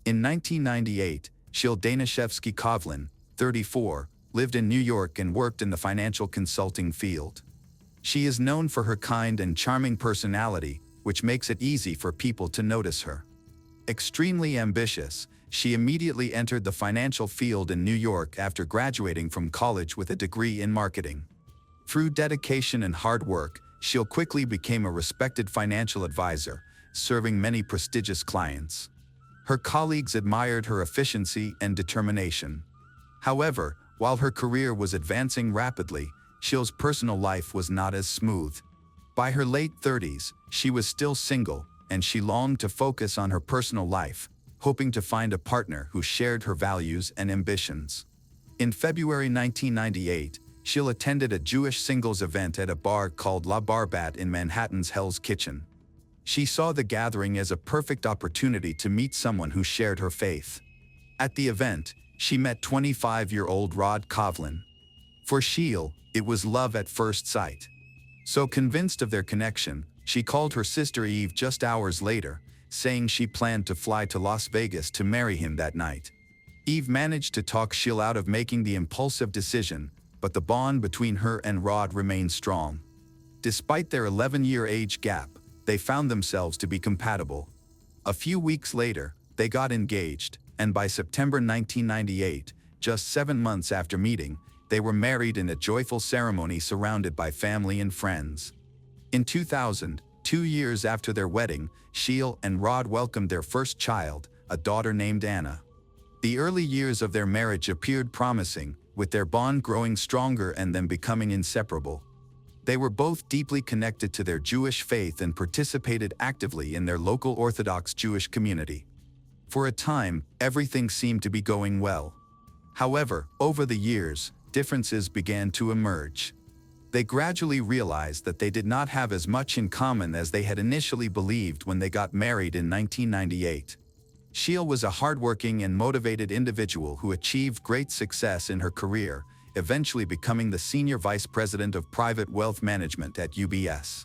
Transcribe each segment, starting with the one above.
In 1998, Shele Covlin, 34, lived in New York and worked in the financial consulting field. She is known for her kind and charming personality, which makes it easy for people to notice her. Extremely ambitious, she immediately entered the financial field in New York after graduating from college with a degree in marketing. Through dedication and hard work, Shele quickly became a respected financial advisor, serving many prestigious clients. Her colleagues admired her efficiency and determination. However, while her career was advancing rapidly, Shele's personal life was not as smooth. By her late 30s, she was still single, and she longed to focus on her personal life, hoping to find a partner who shared her values and ambitions. In February 1998, Shele attended a Jewish singles event at a bar called La Barbat in Manhattan's Hell's Kitchen. She saw the gathering as a perfect opportunity to meet someone who shared her faith. At the event, she met 25-year-old Rod Covlin. For Shele, it was love at first sight. So convinced of their connection, she called her sister Eve just hours later, saying she planned to fly to Las Vegas to marry him that night. Eve managed to talk Shele out of making the impulsive decision, but the bond between her and Rod remained strong. Despite their 11-year age gap, they found themselves to be compatible. A few weeks later, they got engaged, and by September 1998, just 7 months after meeting, they were married in a joyful ceremony surrounded by family and friends. In 2000, 2 years after their wedding, Shele and Rod welcomed their first child, a daughter named Anna. The early years of their marriage appeared promising, with their bond growing stronger and them becoming inseparable. They were both deeply connected to their Jewish faith and participated actively in their local Orthodox Jewish community. For a time, everything seemed to be going well. However, over the years, differences began to emerge. They gradually realized that they did not have as much in common as they had initially believed when they got married in 1998. Shele was a hardworking and motivated individual who achieved great success in her career, eventually becoming the Senior Vice President of Private Wealth Management at UBS.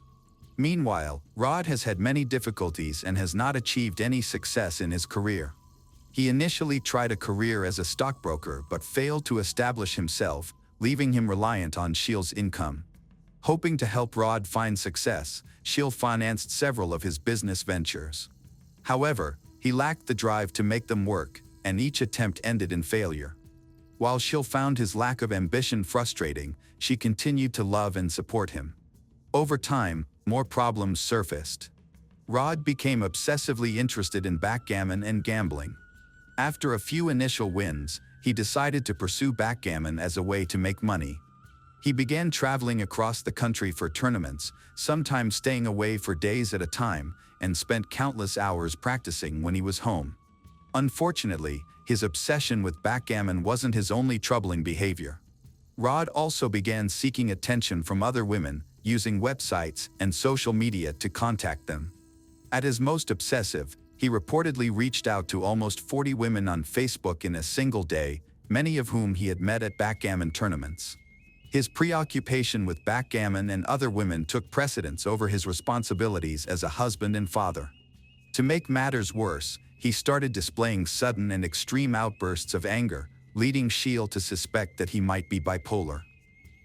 Meanwhile, Rod has had many difficulties and has not achieved any success in his career. He initially tried a career as a stockbroker but failed to establish himself, leaving him reliant on Shele's income. Hoping to help Rod find success, Shele financed several of his business ventures. However, he lacked the drive to make them work, and each attempt ended in failure. While Shele found his lack of ambition frustrating, she continued to love and support him. Over time, more problems surfaced. Rod became obsessively interested in backgammon and gambling. After a few initial wins, he decided to pursue backgammon as a way to make money. He began traveling across the country for tournaments, sometimes staying away for days at a time, and spent countless hours practicing when he was home. Unfortunately, his obsession with backgammon wasn't his only troubling behavior. Rod also began seeking attention from other women, using websites and social media to contact them. At his most obsessive, he reportedly reached out to almost 40 women on Facebook in a single day, many of whom he had met at backgammon tournaments. His preoccupation with backgammon and other women took precedence over his responsibilities as a husband and father. To make matters worse, he started displaying sudden and extreme outbursts of anger, leading Shele to suspect that he might be bipolar.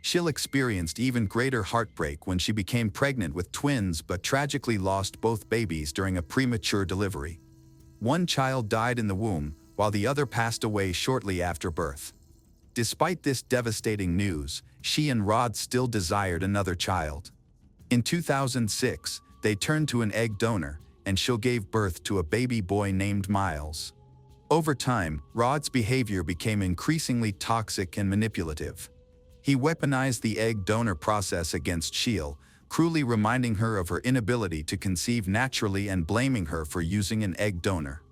Shele experienced even greater heartbreak when she became pregnant with twins but tragically lost both babies during a premature delivery. One child died in the womb, while the other passed away shortly after birth. Despite this devastating news, she and Rod still desired another child. In 2006, they turned to an egg donor, and Shele gave birth to a baby boy named Miles. Over time, Rod's behavior became increasingly toxic and manipulative. He weaponized the egg donor process against Shele, cruelly reminding her of her inability to conceive naturally and blaming her for using an egg donor.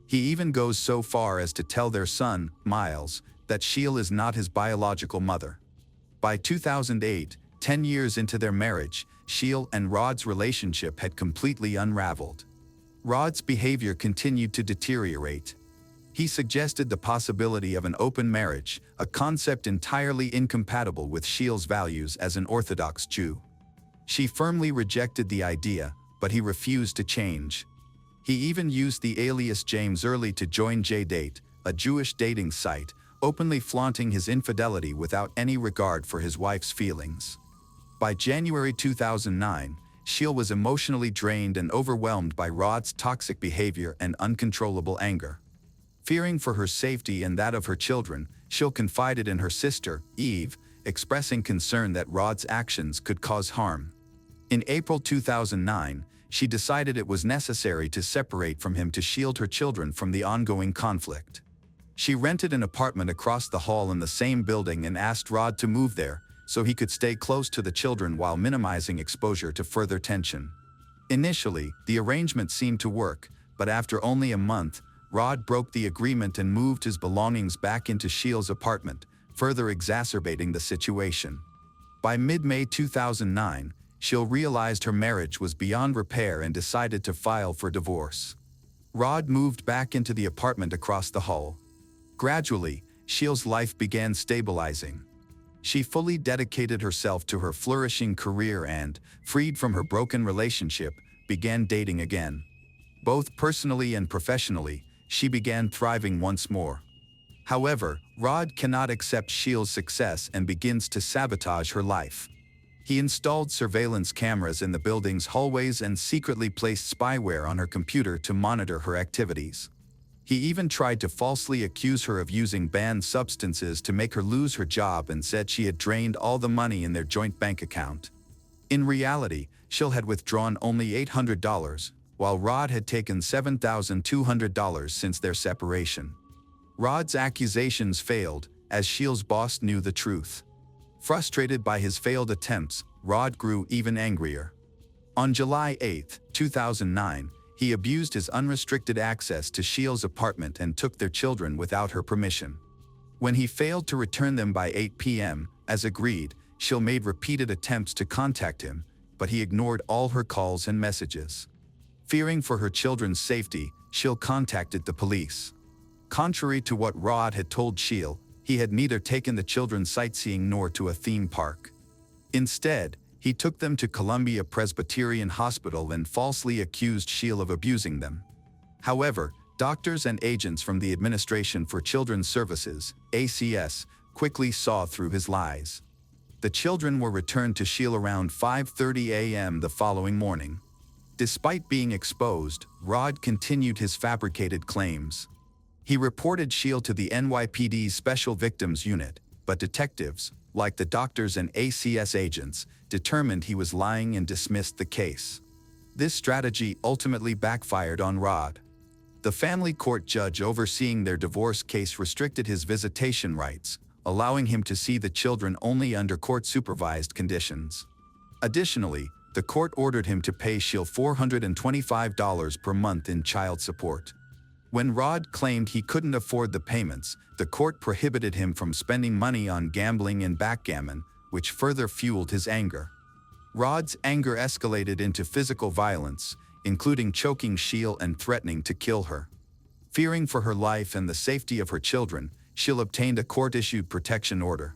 He even goes so far as to tell their son, Miles, that Shele is not his biological mother. By 2008, 10 years into their marriage, Shele and Rod's relationship had completely unraveled. Rod's behavior continued to deteriorate. He suggested the possibility of an open marriage, a concept entirely incompatible with Shele's values as an Orthodox Jew. She firmly rejected the idea, but he refused to change. He even used the alias James Early to join JDate, a Jewish dating site, openly flaunting his infidelity without any regard for his wife's feelings. By January 2009, Shele was emotionally drained and overwhelmed by Rod's toxic behavior and uncontrollable anger. Fearing for her safety and that of her children, Shele confided in her sister, Eve, expressing concern that Rod's actions could cause harm. In April 2009, she decided it was necessary to separate from him to shield her children from the ongoing conflict. She rented an apartment across the hall in the same building and asked Rod to move there, so he could stay close to the children while minimizing exposure to further tension. Initially, the arrangement seemed to work, but after only a month, Rod broke the agreement and moved his belongings back into Shele's apartment, further exacerbating the situation. By mid-May 2009, Shele realized her marriage was beyond repair and decided to file for divorce. Rod moved back into the apartment across the hall. Gradually, Shele's life began stabilizing. She fully dedicated herself to her flourishing career and, freed from her broken relationship, began dating again. Both personally and professionally, she began thriving once more. However, Rod cannot accept Shele's success and begins to sabotage her life. He installed surveillance cameras in the building's hallways and secretly placed spyware on her computer to monitor her activities. He even tried to falsely accuse her of using banned substances to make her lose her job and said she had drained all the money in their joint bank account. In reality, Shele had withdrawn only $800, while Rod had taken $7,200 since their separation. Rod's accusations failed, as Shele's boss knew the truth. Frustrated by his failed attempts, Rod grew even angrier. On July 8, 2009, he abused his unrestricted access to Shele's apartment and took their children without her permission. When he failed to return them by 8 p.m., as agreed, Shele made repeated attempts to contact him, but he ignored all her calls and messages. Fearing for her children's safety, Shele contacted the police. Contrary to what Rod had told Shele, he had neither taken the children sightseeing nor to a theme park. Instead, he took them to Columbia Presbyterian Hospital and falsely accused Shele of abusing them. However, doctors and agents from the Administration for Children's Services, ACS, quickly saw through his lies. The children were returned to Shele around 5:30 a.m. the following morning. Despite being exposed, Rod continued his fabricated claims. He reported Shele to the NYPD's Special Victims Unit, but detectives, like the doctors and ACS agents, determined he was lying and dismissed the case. This strategy ultimately backfired on Rod. The family court judge overseeing their divorce case restricted his visitation rights, allowing him to see the children only under court-supervised conditions. Additionally, the court ordered him to pay Shele $425 per month in child support. When Rod claimed he couldn't afford the payments, the court prohibited him from spending money on gambling and backgammon, which further fueled his anger. Rod's anger escalated into physical violence, including choking Shele and threatening to kill her. Fearing for her life and the safety of her children, Shele obtained a court-issued protection order.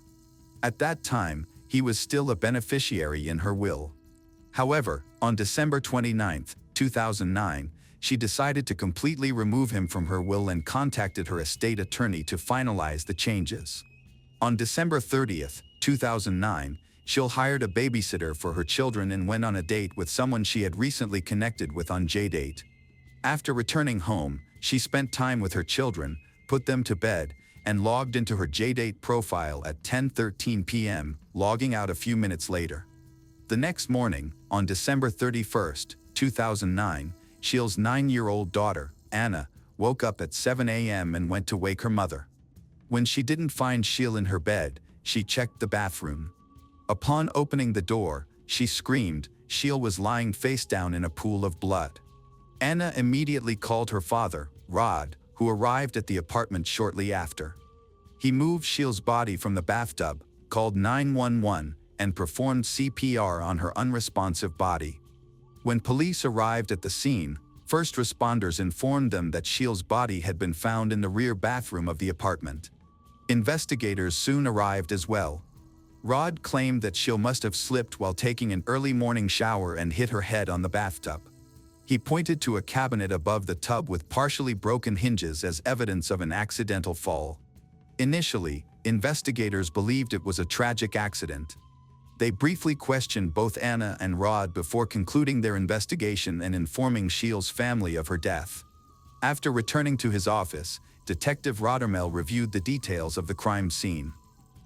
At that time, he was still a beneficiary in her will. However, on December 29, 2009, she decided to completely remove him from her will and contacted her estate attorney to finalize the changes. On December 30, 2009, Shele hired a babysitter for her children and went on a date with someone she had recently connected with on JDate. After returning home, she spent time with her children, put them to bed, and logged into her JDate profile at 10:13 p.m., logging out a few minutes later. The next morning, on December 31, 2009, Shele's 9-year-old daughter, Anna, woke up at 7 a.m. and went to wake her mother. When she didn't find Shele in her bed, she checked the bathroom. Upon opening the door, she screamed. Shele was lying face down in a pool of blood. Anna immediately called her father, Rod, who arrived at the apartment shortly after. He moved Shele's body from the bathtub, called 911, and performed CPR on her unresponsive body. When police arrived at the scene, first responders informed them that Shele's body had been found in the rear bathroom of the apartment. Investigators soon arrived as well. Rod claimed that Shele must have slipped while taking an early morning shower and hit her head on the bathtub. He pointed to a cabinet above the tub with partially broken hinges as evidence of an accidental fall. Initially, investigators believed it was a tragic accident. They briefly questioned both Anna and Rod before concluding their investigation and informing Shele's family of her death. After returning to his office, Detective Rottermel reviewed the details of the crime scene.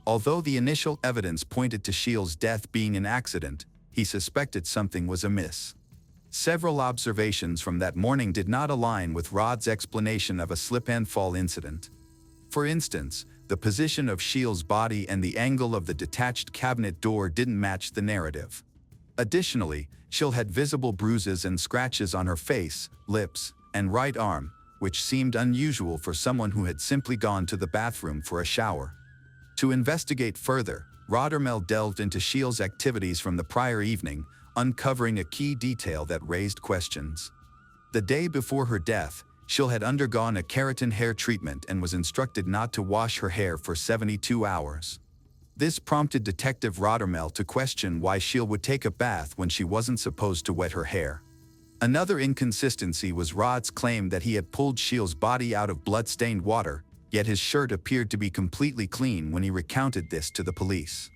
Although the initial evidence pointed to Shele's death being an accident, he suspected something was amiss. Several observations from that morning did not align with Rod's explanation of a slip-and-fall incident. For instance, the position of Shele's body and the angle of the detached cabinet door didn't match the narrative. Additionally, Shele had visible bruises and scratches on her face, lips, and right arm, which seemed unusual for someone who had simply gone to the bathroom for a shower. To investigate further, Rottermel delved into Shele's activities from the prior evening, uncovering a key detail that raised questions. The day before her death, Shele had undergone a keratin hair treatment and was instructed not to wash her hair for 72 hours. This prompted Detective Rottermel to question why Shele would take a bath when she wasn't supposed to wet her hair. Another inconsistency was Rod's claim that he had pulled Shele's body out of blood-stained water, yet his shirt appeared to be completely clean when he recounted this to the police.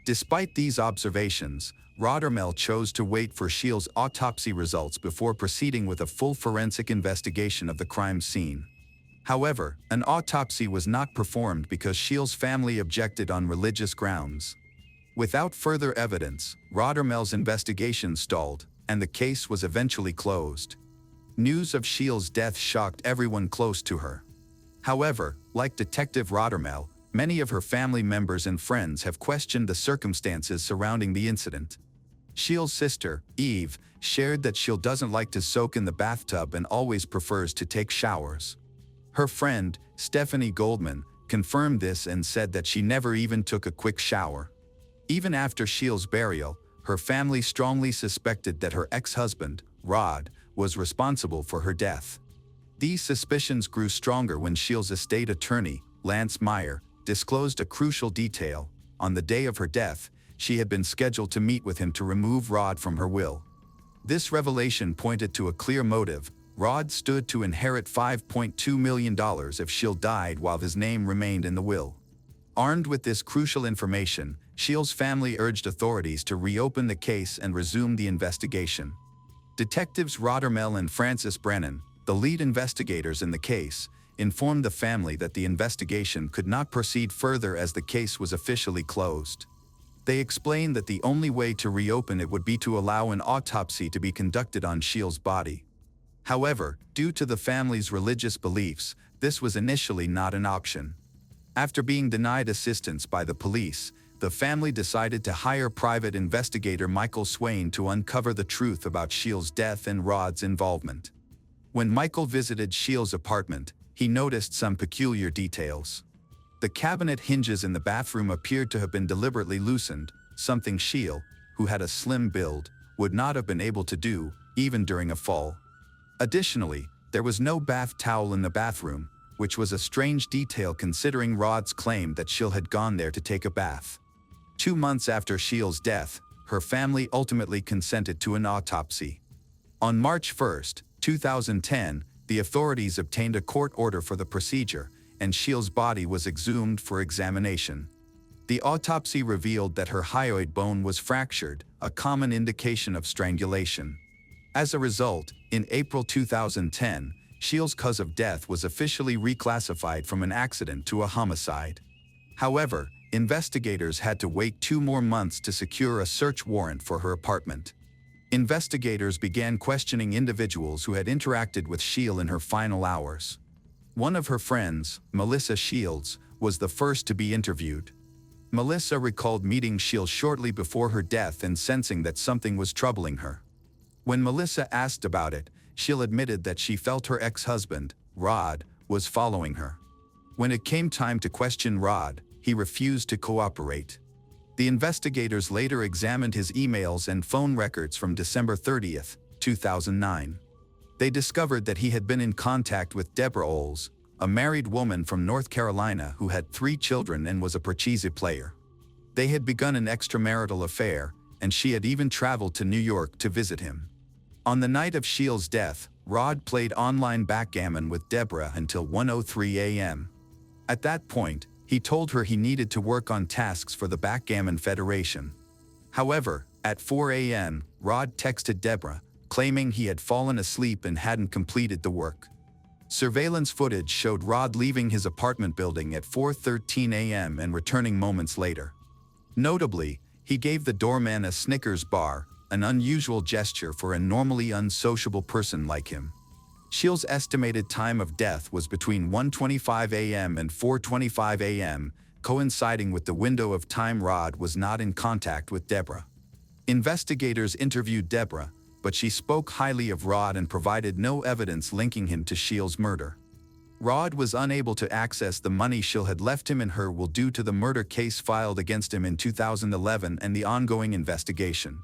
Despite these observations, Rottermel chose to wait for Shele's autopsy results before proceeding with a full forensic investigation of the crime scene. However, an autopsy was not performed because Shele's family objected on religious grounds. Without further evidence, Rottermel's investigation stalled, and the case was eventually closed. News of Shele's death shocked everyone close to her. However, like Detective Rottermel, many of her family members and friends have questioned the circumstances surrounding the incident. Shele's sister, Eve, shared that Shele doesn't like to soak in the bathtub and always prefers to take showers. Her friend, Stephanie Goldman, confirmed this and said that she never even took a quick shower. Even after Shele's burial, her family strongly suspected that her ex-husband, Rod, was responsible for her death. These suspicions grew stronger when Shele's estate attorney, Lance Meyer, disclosed a crucial detail. On the day of her death, she had been scheduled to meet with him to remove Rod from her will. This revelation pointed to a clear motive. Rod stood to inherit $5.2 million if Shele died while his name remained in the will. Armed with this crucial information, Shele's family urged authorities to reopen the case and resume the investigation. Detectives Rottermel and Francis Brennan, the lead investigators in the case, informed the family that the investigation could not proceed further as the case was officially closed. They explained that the only way to reopen it would be to allow an autopsy to be conducted on Shele's body. However, due to the family's religious beliefs, this was initially not an option. After being denied assistance by the police, the family decided to hire private investigator Michael Swain to uncover the truth about Shele's death and Rod's involvement. When Michael visited Shele's apartment, he noticed some peculiar details. The cabinet hinges in the bathroom appeared to have been deliberately loosened, something Shele, who had a slim build, would not have been able to do, even during a fall. Additionally, there was no bath towel in the bathroom, which was a strange detail considering Rod's claim that Shele had gone there to take a bath. 2 months after Shele's death, her family ultimately consented to an autopsy. On March 1, 2010, the authorities obtained a court order for the procedure, and Shele's body was exhumed for examination. The autopsy revealed that her hyoid bone was fractured, a common indication of strangulation. As a result, in April 2010, Shele's cause of death was officially reclassified from an accident to a homicide. However, investigators had to wait 2 more months to secure a search warrant for her apartment. Investigators began questioning individuals who had interacted with Shele in her final hours. One of her friends, Melissa Shields, was the first to be interviewed. Melissa recalled meeting Shele shortly before her death and sensing that something was troubling her. When Melissa asked about it, Shele admitted that she felt her ex-husband, Rod, was following her. When it came time to question Rod, he refused to cooperate. The investigators later examined his emails and phone records from December 30, 2009. They discovered that he had been in contact with Deborah Oles, a married woman from North Carolina who had 3 children and was a Parcheesi player. They had begun an extramarital affair, and she had even traveled to New York to visit him. On the night of Shele's death, Rod played online backgammon with Deborah until 1:03 a.m. At that point, he told her he needed to work on tasks for the Backgammon Federation. However, at 4 a.m., Rod texted Deborah, claiming he had fallen asleep and hadn't completed the work. Surveillance footage showed Rod leaving his apartment building at 4:13 a.m. and returning moments later. Notably, he gave the doorman a Snickers bar, an unusual gesture for a normally unsociable person like him. Shele's estimated time of death was between 1:25 a.m. and 4:25 a.m., coinciding with the window of time Rod was not in contact with Deborah. Investigators interviewed Deborah, but she spoke highly of Rod and provided no evidence linking him to Shele's murder. Rod was unable to access the money Shele had left him in her will due to the murder case filed against him in 2011 and the ongoing investigation.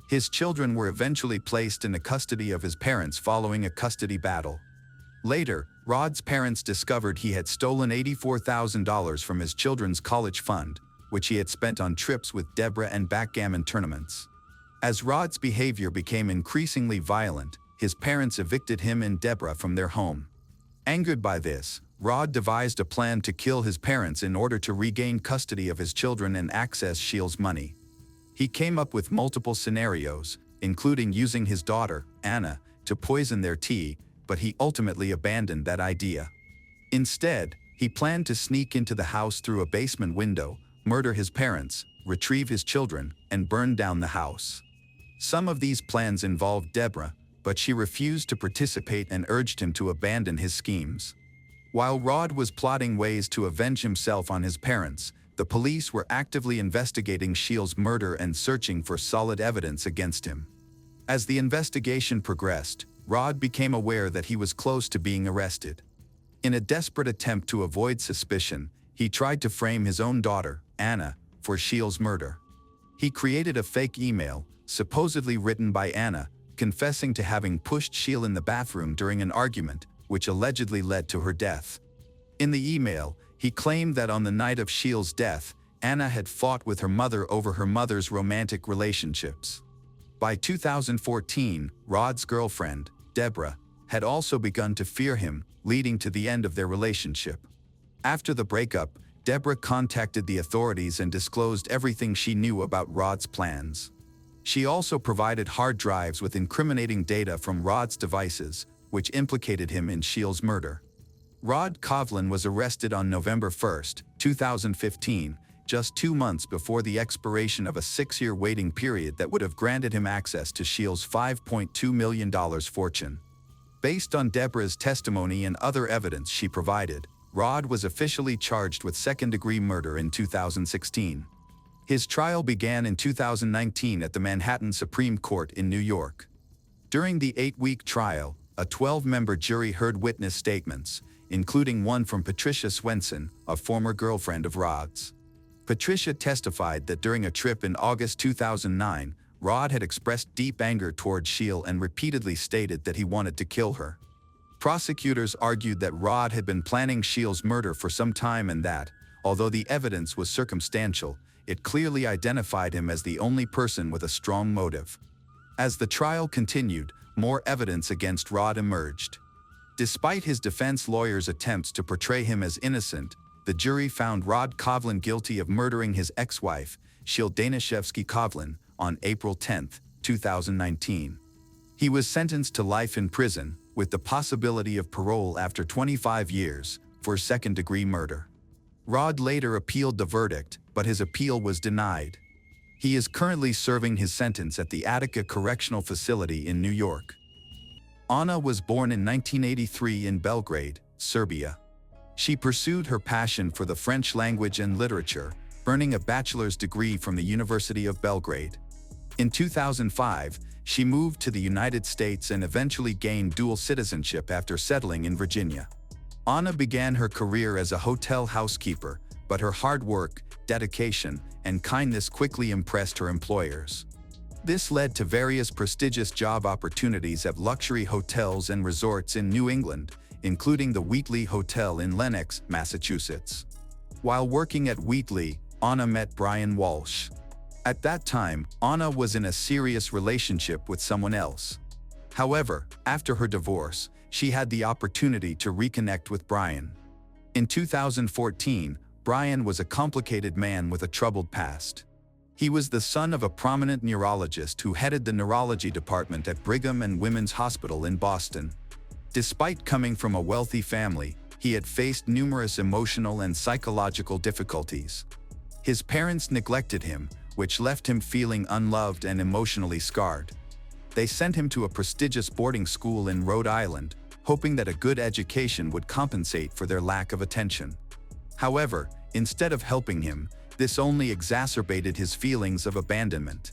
His children were eventually placed in the custody of his parents following a custody battle. Later, Rod's parents discovered he had stolen $84,000 from his children's college fund, which he had spent on trips with Deborah and backgammon tournaments. As Rod's behavior became increasingly violent, his parents evicted him and Deborah from their home. Angered by this, Rod devised a plan to kill his parents in order to regain custody of his children and access Shele's money. He came up with multiple scenarios, including using his daughter, Anna, to poison their tea, but he ultimately abandoned that idea. Instead, he planned to sneak into the house through a basement window, murder his parents, retrieve his children, and burn down the house. Some of these plans involved Deborah, but she refused to participate and urged him to abandon his schemes. While Rod was plotting ways to avenge himself on his parents, the police were actively investigating Shele's murder and searching for solid evidence against him. As the investigation progressed, Rod became aware that he was close to being arrested. In a desperate attempt to avoid suspicion, he tried to frame his own daughter, Anna, for Shele's murder. He created a fake email, supposedly written by Anna, confessing to having pushed Shele in the bathroom during an argument, which allegedly led to her death. In the email, he claimed that on the night of Shele's death, Anna had fought with her mother over her mother's romantic relationships. By 2014, Rod's girlfriend, Deborah, had also begun to fear him, leading to the end of their relationship. After the breakup, Deborah contacted the authorities and disclosed everything she knew about Rod's plans. She also provided hard drives with incriminating data from Rod's devices, which implicated him in Shele's murder. Rod Covlin was arrested on November 1, 2015, just 2 months before the expiration of a 6-year waiting period that would have granted him access to Shele's $5.2 million fortune. Based on Deborah's testimony and other evidence she provided, Rod was officially charged with second-degree murder in 2016. His trial began in 2019 at the Manhattan Supreme Court in New York. During the 8-week trial, a 12-member jury heard witness statements, including one from Patricia Swenson, a former girlfriend of Rod's. Patricia testified that during a trip in August 2009, Rod had expressed deep anger toward Shele and repeatedly stated that he wanted to kill her. Prosecutors argued that Rod had been planning Shele's murder for some time and that, although the evidence was circumstantial, it clearly identified him as the only person with a strong motive. As the trial continued, more evidence against Rod emerged. Despite his defense lawyer's attempts to portray him as innocent, the jury found Rod Covlin guilty of murdering his ex-wife, Shele Covlin, on April 10, 2019. He was sentenced to life in prison, with the possibility of parole after 25 years, for second-degree murder. Rod later appealed the verdict, but his appeal was denied. He is currently serving his sentence at the Attica Correctional Facility in New York. Anna was born in 1983 in Belgrade, Serbia. She pursued her passion for the French language and literature, earning a bachelor's degree from the University of Belgrade. In 2005, she moved to the United States and eventually gained dual citizenship after settling in Virginia. Anna began her career as a hotel housekeeper, but her hard work, dedication, and kindness quickly impressed her employers. This led to various prestigious job opportunities at luxury hotels and resorts in New England, including the Wheatley Hotel in Lenox, Massachusetts. While working at Wheatley, Anna met Brian Walsh. At that time, Anna was in a serious relationship with someone else. However, after her divorce, she had the opportunity to reconnect with Brian. In 2014, Brian was a complicated man with a troubled past. He was the son of a prominent neurologist who headed the neurology department at Brigham and Women's Hospital in Boston. Despite coming from a wealthy family, he had faced numerous emotional and psychological difficulties. His parents neglected him, which left him feeling unloved and emotionally scarred. They sent him to a prestigious boarding school in Rhode Island, hoping that a good education would compensate for their lack of attention. However, instead of helping him, this only exacerbated his feelings of abandonment.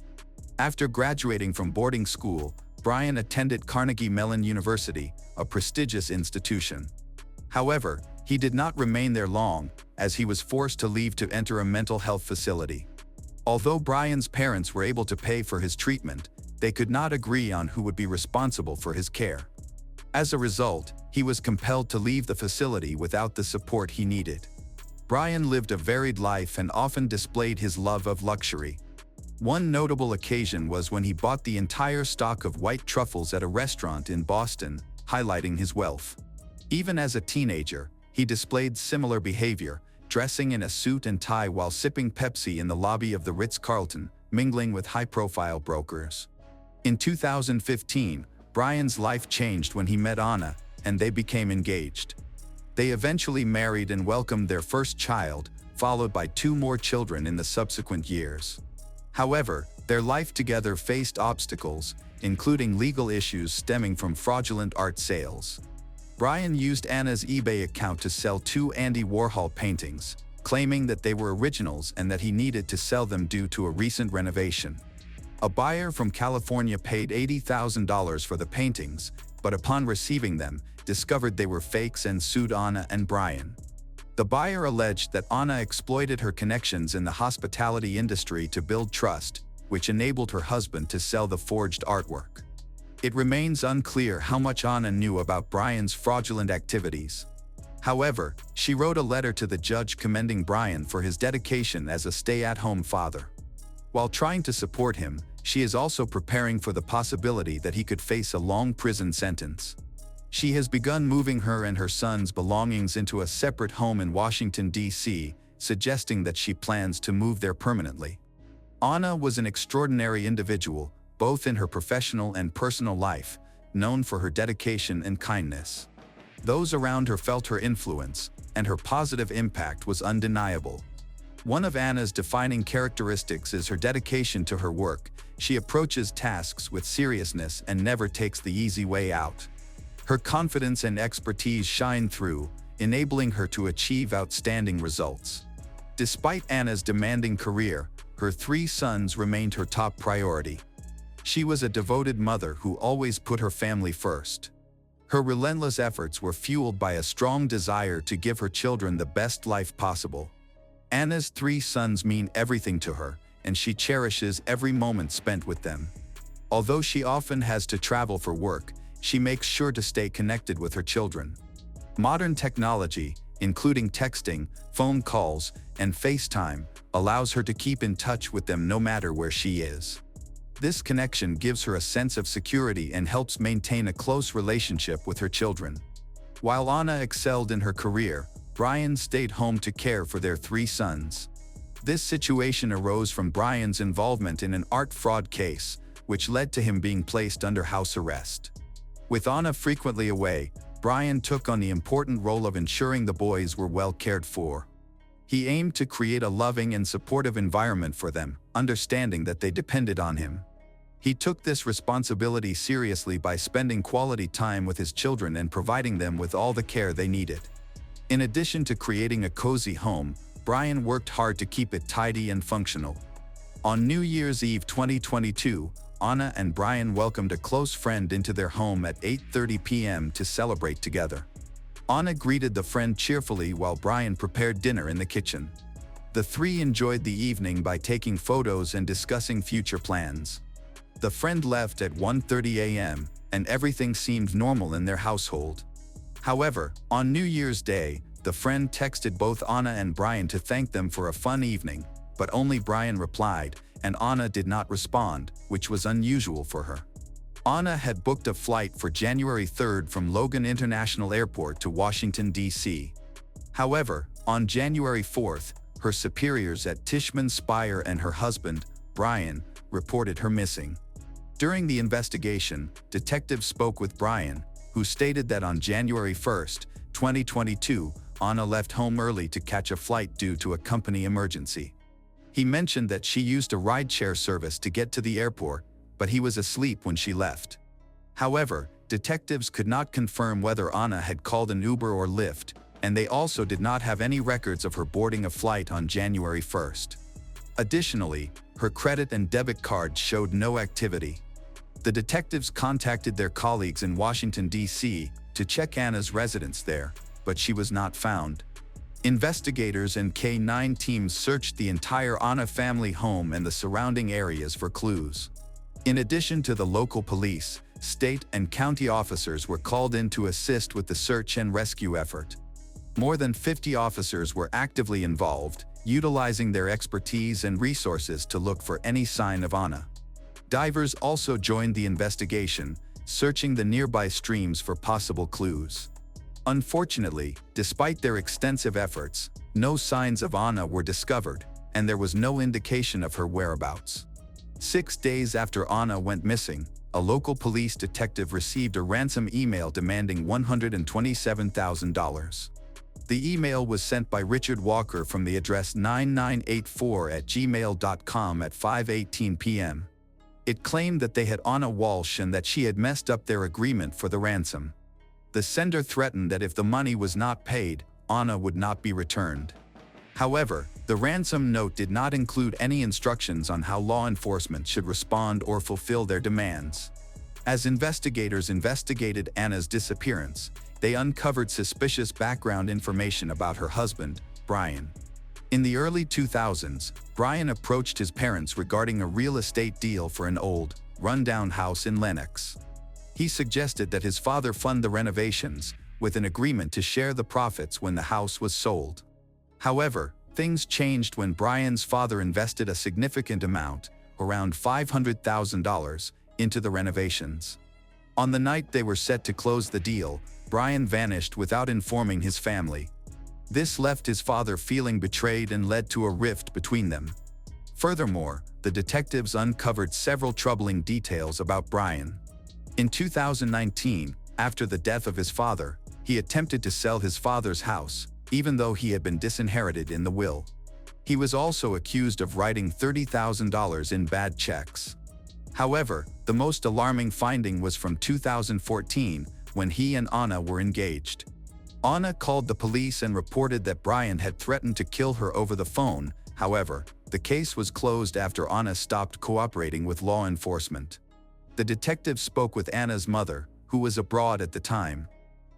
After graduating from boarding school, Brian attended Carnegie Mellon University, a prestigious institution. However, he did not remain there long, as he was forced to leave to enter a mental health facility. Although Brian's parents were able to pay for his treatment, they could not agree on who would be responsible for his care. As a result, he was compelled to leave the facility without the support he needed. Brian lived a varied life and often displayed his love of luxury. One notable occasion was when he bought the entire stock of white truffles at a restaurant in Boston, highlighting his wealth. Even as a teenager, he displayed similar behavior, dressing in a suit and tie while sipping Pepsi in the lobby of the Ritz-Carlton, mingling with high-profile brokers. In 2015, Brian's life changed when he met Anna, and they became engaged. They eventually married and welcomed their first child, followed by 2 more children in the subsequent years. However, their life together faced obstacles, including legal issues stemming from fraudulent art sales. Brian used Anna's eBay account to sell 2 Andy Warhol paintings, claiming that they were originals and that he needed to sell them due to a recent renovation. A buyer from California paid $80,000 for the paintings, but upon receiving them, discovered they were fakes and sued Anna and Brian. The buyer alleged that Anna exploited her connections in the hospitality industry to build trust, which enabled her husband to sell the forged artwork. It remains unclear how much Anna knew about Brian's fraudulent activities. However, she wrote a letter to the judge commending Brian for his dedication as a stay-at-home father. While trying to support him, she is also preparing for the possibility that he could face a long prison sentence. She has begun moving her and her son's belongings into a separate home in Washington, D.C., suggesting that she plans to move there permanently. Anna was an extraordinary individual, both in her professional and personal life, known for her dedication and kindness. Those around her felt her influence, and her positive impact was undeniable. One of Anna's defining characteristics is her dedication to her work. She approaches tasks with seriousness and never takes the easy way out. Her confidence and expertise shine through, enabling her to achieve outstanding results. Despite Anna's demanding career, her 3 sons remained her top priority. She was a devoted mother who always put her family first. Her relentless efforts were fueled by a strong desire to give her children the best life possible. Anna's 3 sons mean everything to her, and she cherishes every moment spent with them. Although she often has to travel for work, she makes sure to stay connected with her children. Modern technology, including texting, phone calls, and FaceTime, allows her to keep in touch with them no matter where she is. This connection gives her a sense of security and helps maintain a close relationship with her children. While Anna excelled in her career, Brian stayed home to care for their 3 sons. This situation arose from Brian's involvement in an art fraud case, which led to him being placed under house arrest. With Anna frequently away, Brian took on the important role of ensuring the boys were well cared for. He aimed to create a loving and supportive environment for them, understanding that they depended on him. He took this responsibility seriously by spending quality time with his children and providing them with all the care they needed. In addition to creating a cozy home, Brian worked hard to keep it tidy and functional. On New Year's Eve 2022, Anna and Brian welcomed a close friend into their home at 8:30 p.m. to celebrate together. Anna greeted the friend cheerfully while Brian prepared dinner in the kitchen. The 3 enjoyed the evening by taking photos and discussing future plans. The friend left at 1:30 a.m., and everything seemed normal in their household. However, on New Year's Day, the friend texted both Anna and Brian to thank them for a fun evening, but only Brian replied, and Anna did not respond, which was unusual for her. Anna had booked a flight for January 3rd from Logan International Airport to Washington, D.C. However, on January 4th, her superiors at Tishman Speyer and her husband, Brian, reported her missing. During the investigation, detectives spoke with Brian, who stated that on January 1st, 2022, Anna left home early to catch a flight due to a company emergency. He mentioned that she used a rideshare service to get to the airport, but he was asleep when she left. However, detectives could not confirm whether Anna had called an Uber or Lyft, and they also did not have any records of her boarding a flight on January 1st. Additionally, her credit and debit cards showed no activity. The detectives contacted their colleagues in Washington, D.C. to check Anna's residence there, but she was not found. Investigators and K-9 teams searched the entire Anna family home and the surrounding areas for clues. In addition to the local police, state and county officers were called in to assist with the search and rescue effort. More than 50 officers were actively involved, utilizing their expertise and resources to look for any sign of Anna. Divers also joined the investigation, searching the nearby streams for possible clues. Unfortunately, despite their extensive efforts, no signs of Anna were discovered, and there was no indication of her whereabouts. 6 days after Anna went missing, a local police detective received a ransom email demanding $127,000. The email was sent by Richard Walker from the address 9984@gmail.com at 5:18 p.m. It claimed that they had Anna Walsh and that she had messed up their agreement for the ransom. The sender threatened that if the money was not paid, Anna would not be returned. However, the ransom note did not include any instructions on how law enforcement should respond or fulfill their demands. As investigators investigated Anna's disappearance, they uncovered suspicious background information about her husband, Brian. In the early 2000s, Brian approached his parents regarding a real estate deal for an old, rundown house in Lenox. He suggested that his father fund the renovations, with an agreement to share the profits when the house was sold. However, things changed when Brian's father invested a significant amount, around $500,000, into the renovations. On the night they were set to close the deal, Brian vanished without informing his family. This left his father feeling betrayed and led to a rift between them. Furthermore, the detectives uncovered several troubling details about Brian. In 2019, after the death of his father, he attempted to sell his father's house, even though he had been disinherited in the will. He was also accused of writing $30,000 in bad checks. However, the most alarming finding was from 2014, when he and Anna were engaged. Anna called the police and reported that Brian had threatened to kill her over the phone. However, the case was closed after Anna stopped cooperating with law enforcement. The detective spoke with Anna's mother, who was abroad at the time.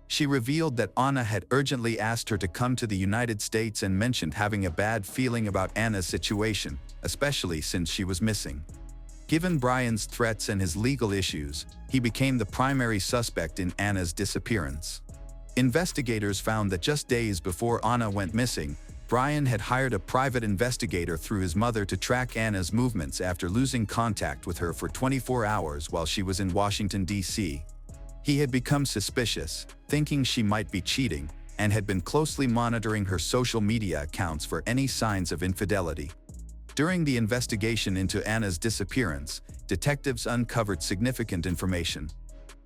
She revealed that Anna had urgently asked her to come to the United States and mentioned having a bad feeling about Anna's situation, especially since she was missing. Given Brian's threats and his legal issues, he became the primary suspect in Anna's disappearance. Investigators found that just days before Anna went missing, Brian had hired a private investigator through his mother to track Anna's movements after losing contact with her for 24 hours while she was in Washington, D.C. He had become suspicious, thinking she might be cheating, and had been closely monitoring her social media accounts for any signs of infidelity. During the investigation into Anna's disappearance, detectives uncovered significant information.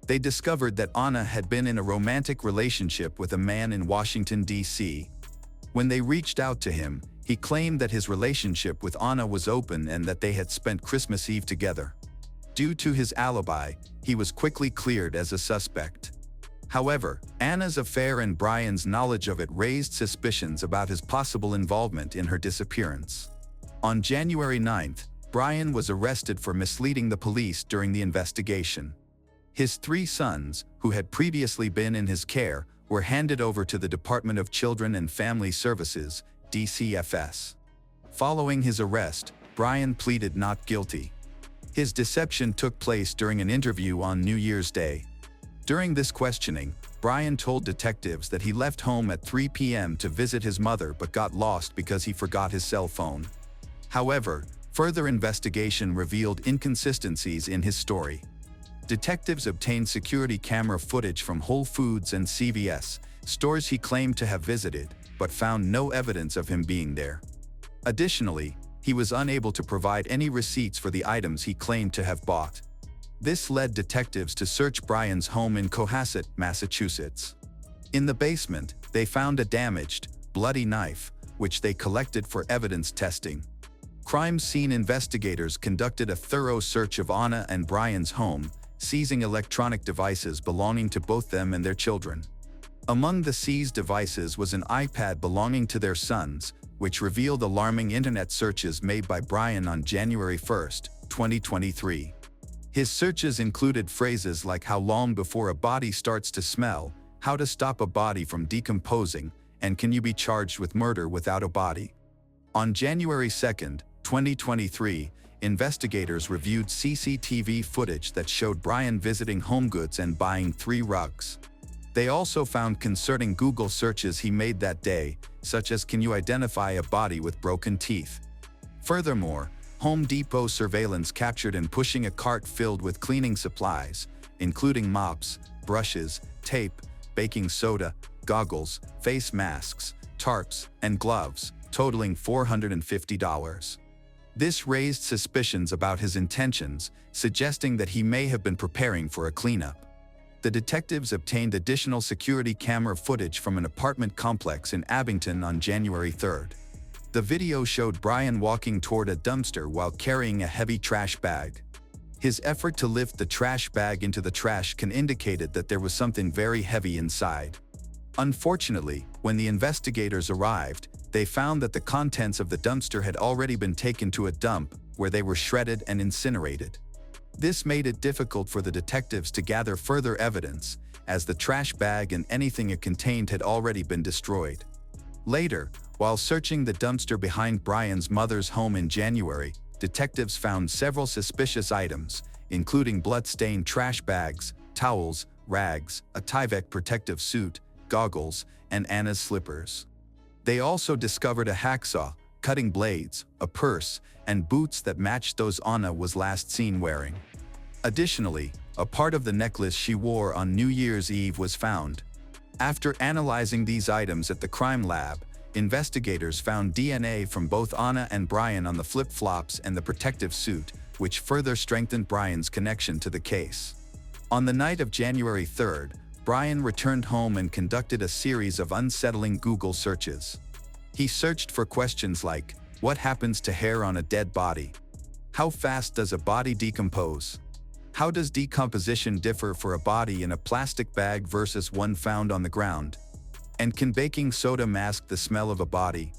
They discovered that Anna had been in a romantic relationship with a man in Washington, D.C. When they reached out to him, he claimed that his relationship with Anna was open and that they had spent Christmas Eve together. Due to his alibi, he was quickly cleared as a suspect. However, Anna's affair and Brian's knowledge of it raised suspicions about his possible involvement in her disappearance. On January 9th, Brian was arrested for misleading the police during the investigation. His 3 sons, who had previously been in his care, were handed over to the Department of Children and Family Services, DCFS. Following his arrest, Brian pleaded not guilty. His deception took place during an interview on New Year's Day. During this questioning, Brian told detectives that he left home at 3 p.m. to visit his mother but got lost because he forgot his cell phone. However, further investigation revealed inconsistencies in his story. Detectives obtained security camera footage from Whole Foods and CVS, stores he claimed to have visited, but found no evidence of him being there. Additionally, he was unable to provide any receipts for the items he claimed to have bought. This led detectives to search Brian's home in Cohasset, Massachusetts. In the basement, they found a damaged, bloody knife, which they collected for evidence testing. Crime scene investigators conducted a thorough search of Anna and Brian's home, seizing electronic devices belonging to both them and their children. Among the seized devices was an iPad belonging to their sons, which revealed alarming internet searches made by Brian on January 1, 2023. His searches included phrases like how long before a body starts to smell, how to stop a body from decomposing, and can you be charged with murder without a body. On January 2, 2023, investigators reviewed CCTV footage that showed Brian visiting HomeGoods and buying 3 rugs. They also found concerning Google searches he made that day, such as "Can you identify a body with broken teeth?" Furthermore, Home Depot surveillance captured him pushing a cart filled with cleaning supplies, including mops, brushes, tape, baking soda, goggles, face masks, tarps, and gloves, totaling $450. This raised suspicions about his intentions, suggesting that he may have been preparing for a cleanup. The detectives obtained additional security camera footage from an apartment complex in Abington on January 3. The video showed Brian walking toward a dumpster while carrying a heavy trash bag. His effort to lift the trash bag into the trash can indicated that there was something very heavy inside. Unfortunately, when the investigators arrived, they found that the contents of the dumpster had already been taken to a dump, where they were shredded and incinerated. This made it difficult for the detectives to gather further evidence, as the trash bag and anything it contained had already been destroyed. Later, while searching the dumpster behind Brian's mother's home in January, detectives found several suspicious items, including blood-stained trash bags, towels, rags, a Tyvek protective suit, goggles, and Anna's slippers. They also discovered a hacksaw, cutting blades, a purse, and boots that matched those Anna was last seen wearing. Additionally, a part of the necklace she wore on New Year's Eve was found. After analyzing these items at the crime lab, investigators found DNA from both Anna and Brian on the flip-flops and the protective suit, which further strengthened Brian's connection to the case. On the night of January 3, Brian returned home and conducted a series of unsettling Google searches. He searched for questions like, "What happens to hair on a dead body? How fast does a body decompose? How does decomposition differ for a body in a plastic bag versus one found on the ground? And can baking soda mask the smell of a body?"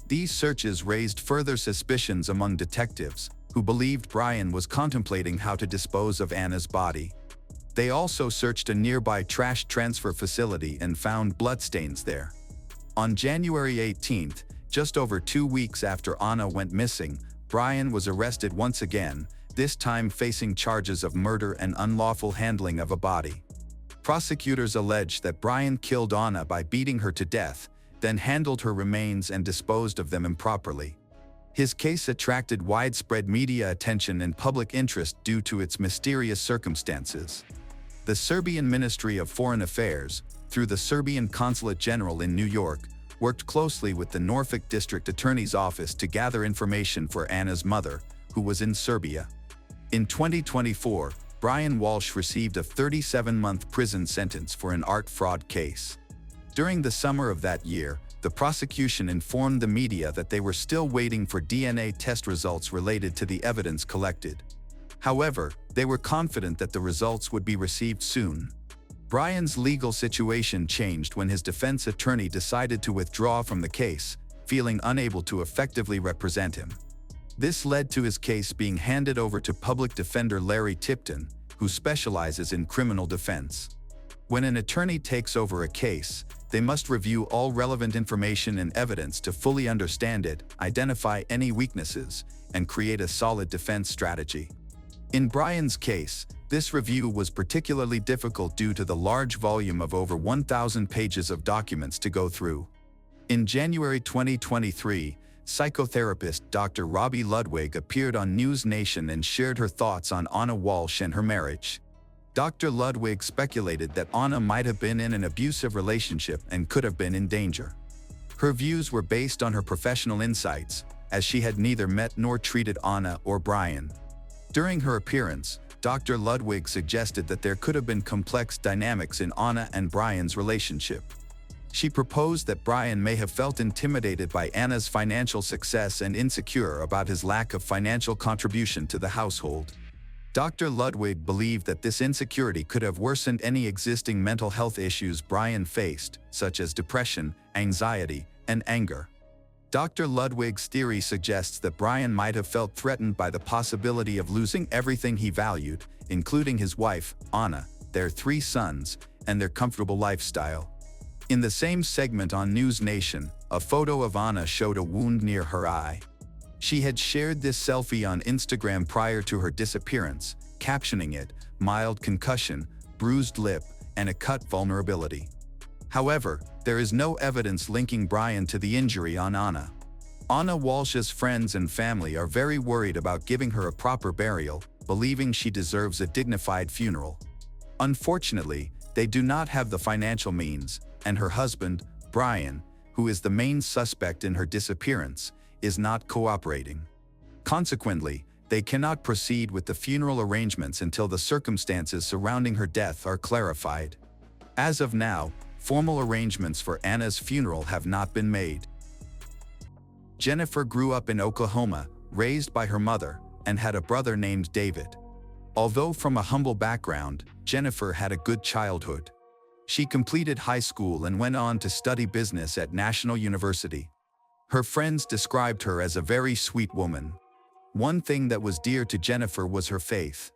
These searches raised further suspicions among detectives, who believed Brian was contemplating how to dispose of Anna's body. They also searched a nearby trash transfer facility and found bloodstains there. On January 18, just over 2 weeks after Anna went missing, Brian was arrested once again, this time facing charges of murder and unlawful handling of a body. Prosecutors alleged that Brian killed Anna by beating her to death, then handled her remains and disposed of them improperly. His case attracted widespread media attention and public interest due to its mysterious circumstances. The Serbian Ministry of Foreign Affairs, through the Serbian Consulate General in New York, worked closely with the Norfolk District Attorney's Office to gather information for Anna's mother, who was in Serbia. In 2024, Brian Walsh received a 37-month prison sentence for an art fraud case. During the summer of that year, the prosecution informed the media that they were still waiting for DNA test results related to the evidence collected. However, they were confident that the results would be received soon. Brian's legal situation changed when his defense attorney decided to withdraw from the case, feeling unable to effectively represent him. This led to his case being handed over to public defender Larry Tipton, who specializes in criminal defense. When an attorney takes over a case, they must review all relevant information and evidence to fully understand it, identify any weaknesses, and create a solid defense strategy. In Brian's case, this review was particularly difficult due to the large volume of over 1,000 pages of documents to go through. In January 2023, psychotherapist Dr. Robbie Ludwig appeared on News Nation and shared her thoughts on Anna Walsh and her marriage. Dr. Ludwig speculated that Anna might have been in an abusive relationship and could have been in danger. Her views were based on her professional insights, as she had neither met nor treated Anna or Brian. During her appearance, Dr. Ludwig suggested that there could have been complex dynamics in Anna and Brian's relationship. She proposed that Brian may have felt intimidated by Anna's financial success and insecure about his lack of financial contribution to the household. Dr. Ludwig believed that this insecurity could have worsened any existing mental health issues Brian faced, such as depression, anxiety, and anger. Dr. Ludwig's theory suggests that Brian might have felt threatened by the possibility of losing everything he valued, including his wife, Anna, their 3 sons, and their comfortable lifestyle. In the same segment on News Nation, a photo of Anna showed a wound near her eye. She had shared this selfie on Instagram prior to her disappearance, captioning it, "Mild concussion, bruised lip, and a cut vulnerability." However, there is no evidence linking Brian to the injury on Anna. Anna Walsh's friends and family are very worried about giving her a proper burial, believing she deserves a dignified funeral. Unfortunately, they do not have the financial means, and her husband, Brian, who is the main suspect in her disappearance, is not cooperating. Consequently, they cannot proceed with the funeral arrangements until the circumstances surrounding her death are clarified. As of now, formal arrangements for Anna's funeral have not been made. Jennifer grew up in Oklahoma, raised by her mother, and had a brother named David. Although from a humble background, Jennifer had a good childhood. She completed high school and went on to study business at National University. Her friends described her as a very sweet woman. One thing that was dear to Jennifer was her faith.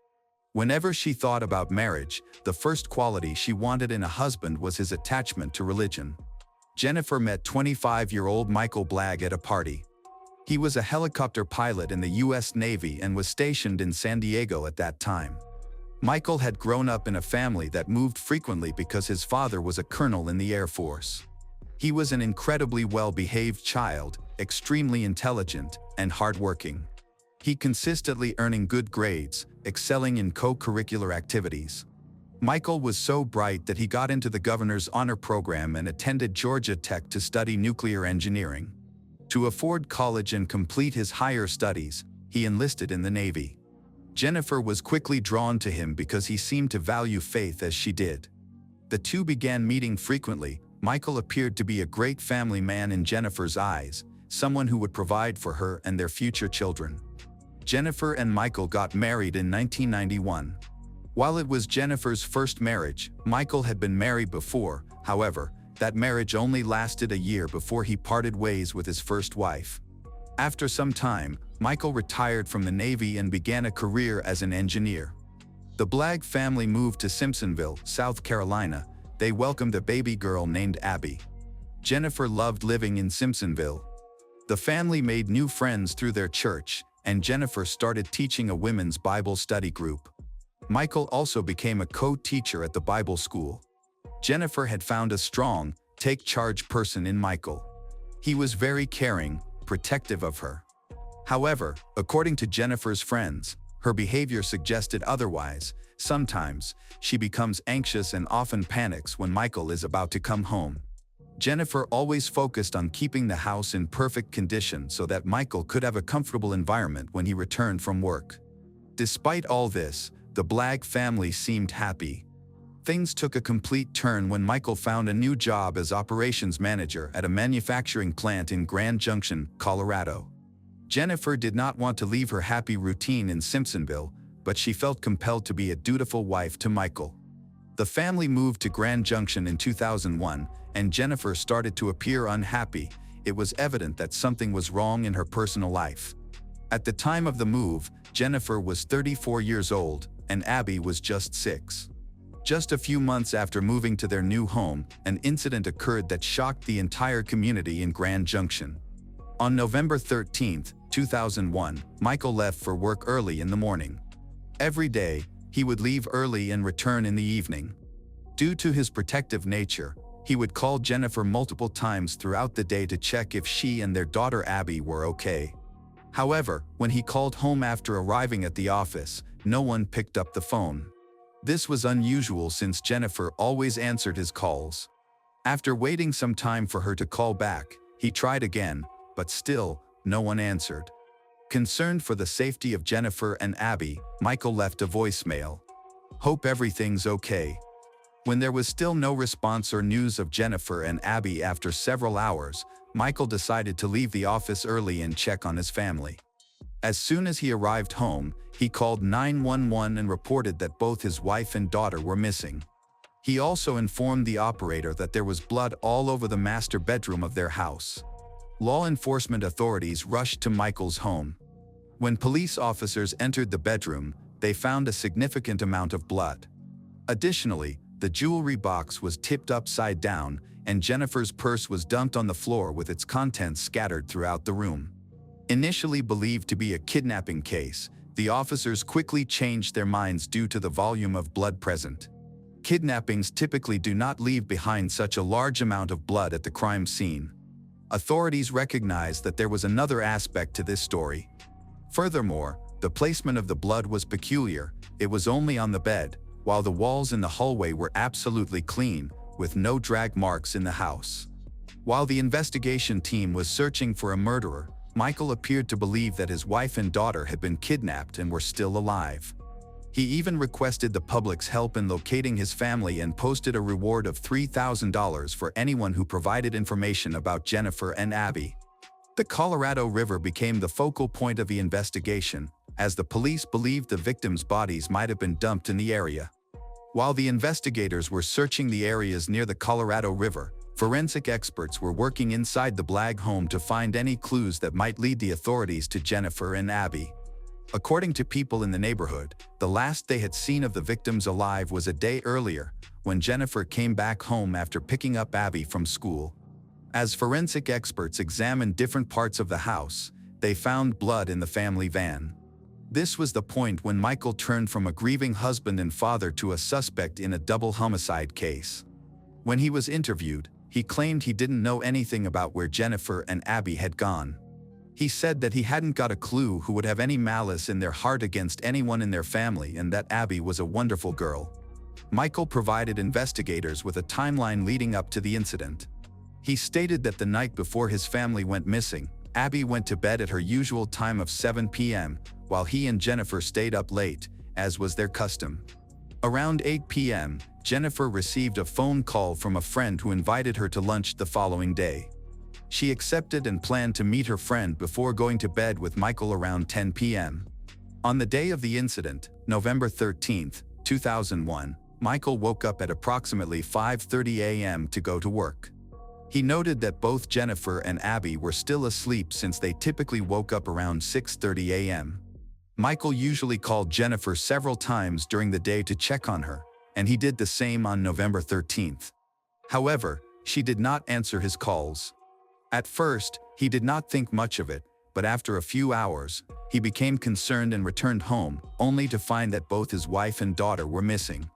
Whenever she thought about marriage, the first quality she wanted in a husband was his attachment to religion. Jennifer met 25-year-old Michael Blagg at a party. He was a helicopter pilot in the U.S. Navy and was stationed in San Diego at that time. Michael had grown up in a family that moved frequently because his father was a colonel in the Air Force. He was an incredibly well-behaved child, extremely intelligent, and hardworking. He consistently earning good grades, excelling in co-curricular activities. Michael was so bright that he got into the governor's honor program and attended Georgia Tech to study nuclear engineering. To afford college and complete his higher studies, he enlisted in the Navy. Jennifer was quickly drawn to him because he seemed to value faith as she did. The two began meeting frequently. Michael appeared to be a great family man in Jennifer's eyes, someone who would provide for her and their future children. Jennifer and Michael got married in 1991. While it was Jennifer's first marriage, Michael had been married before. However, that marriage only lasted a year before he parted ways with his first wife. After some time, Michael retired from the Navy and began a career as an engineer. The Blagg family moved to Simpsonville, South Carolina. They welcomed a baby girl named Abby. Jennifer loved living in Simpsonville. The family made new friends through their church, and Jennifer started teaching a women's Bible study group. Michael also became a co-teacher at the Bible school. Jennifer had found a strong, take-charge person in Michael. He was very caring, protective of her. However, according to Jennifer's friends, her behavior suggested otherwise. Sometimes, she becomes anxious and often panics when Michael is about to come home. Jennifer always focused on keeping the house in perfect condition so that Michael could have a comfortable environment when he returned from work. Despite all this, the Blagg family seemed happy. Things took a complete turn when Michael found a new job as operations manager at a manufacturing plant in Grand Junction, Colorado. Jennifer did not want to leave her happy routine in Simpsonville, but she felt compelled to be a dutiful wife to Michael. The family moved to Grand Junction in 2001, and Jennifer started to appear unhappy. It was evident that something was wrong in her personal life. At the time of the move, Jennifer was 34 years old, and Abby was just 6. Just a few months after moving to their new home, an incident occurred that shocked the entire community in Grand Junction. On November 13, 2001, Michael left for work early in the morning. Every day, he would leave early and return in the evening. Due to his protective nature, he would call Jennifer multiple times throughout the day to check if she and their daughter Abby were okay. However, when he called home after arriving at the office, no one picked up the phone. This was unusual since Jennifer always answered his calls. After waiting some time for her to call back, he tried again, but still, no one answered. Concerned for the safety of Jennifer and Abby, Michael left a voicemail. "Hope everything's okay." When there was still no response or news of Jennifer and Abby after several hours, Michael decided to leave the office early and check on his family. As soon as he arrived home, he called 911 and reported that both his wife and daughter were missing. He also informed the operator that there was blood all over the master bedroom of their house. Law enforcement authorities rushed to Michael's home. When police officers entered the bedroom, they found a significant amount of blood. Additionally, the jewelry box was tipped upside down, and Jennifer's purse was dumped on the floor with its contents scattered throughout the room. Initially believed to be a kidnapping case, the officers quickly changed their minds due to the volume of blood present. Kidnappings typically do not leave behind such a large amount of blood at the crime scene. Authorities recognized that there was another aspect to this story. Furthermore, the placement of the blood was peculiar. It was only on the bed, while the walls in the hallway were absolutely clean, with no drag marks in the house. While the investigation team was searching for a murderer, Michael appeared to believe that his wife and daughter had been kidnapped and were still alive. He even requested the public's help in locating his family and posted a reward of $3,000 for anyone who provided information about Jennifer and Abby. The Colorado River became the focal point of the investigation, as the police believed the victims' bodies might have been dumped in the area. While the investigators were searching the areas near the Colorado River, forensic experts were working inside the Blagg home to find any clues that might lead the authorities to Jennifer and Abby. According to people in the neighborhood, the last they had seen of the victims alive was a day earlier, when Jennifer came back home after picking up Abby from school. As forensic experts examined different parts of the house, they found blood in the family van. This was the point when Michael turned from a grieving husband and father to a suspect in a double homicide case. When he was interviewed, he claimed he didn't know anything about where Jennifer and Abby had gone. He said that he hadn't got a clue who would have any malice in their heart against anyone in their family and that Abby was a wonderful girl. Michael provided investigators with a timeline leading up to the incident. He stated that the night before his family went missing, Abby went to bed at her usual time of 7 p.m., while he and Jennifer stayed up late, as was their custom. Around 8 p.m., Jennifer received a phone call from a friend who invited her to lunch the following day. She accepted and planned to meet her friend before going to bed with Michael around 10 p.m. On the day of the incident, November 13, 2001, Michael woke up at approximately 5:30 a.m. to go to work. He noted that both Jennifer and Abby were still asleep since they typically woke up around 6:30 a.m. Michael usually called Jennifer several times during the day to check on her, and he did the same on November 13th. However, she did not answer his calls. At first, he did not think much of it, but after a few hours, he became concerned and returned home, only to find that both his wife and daughter were missing.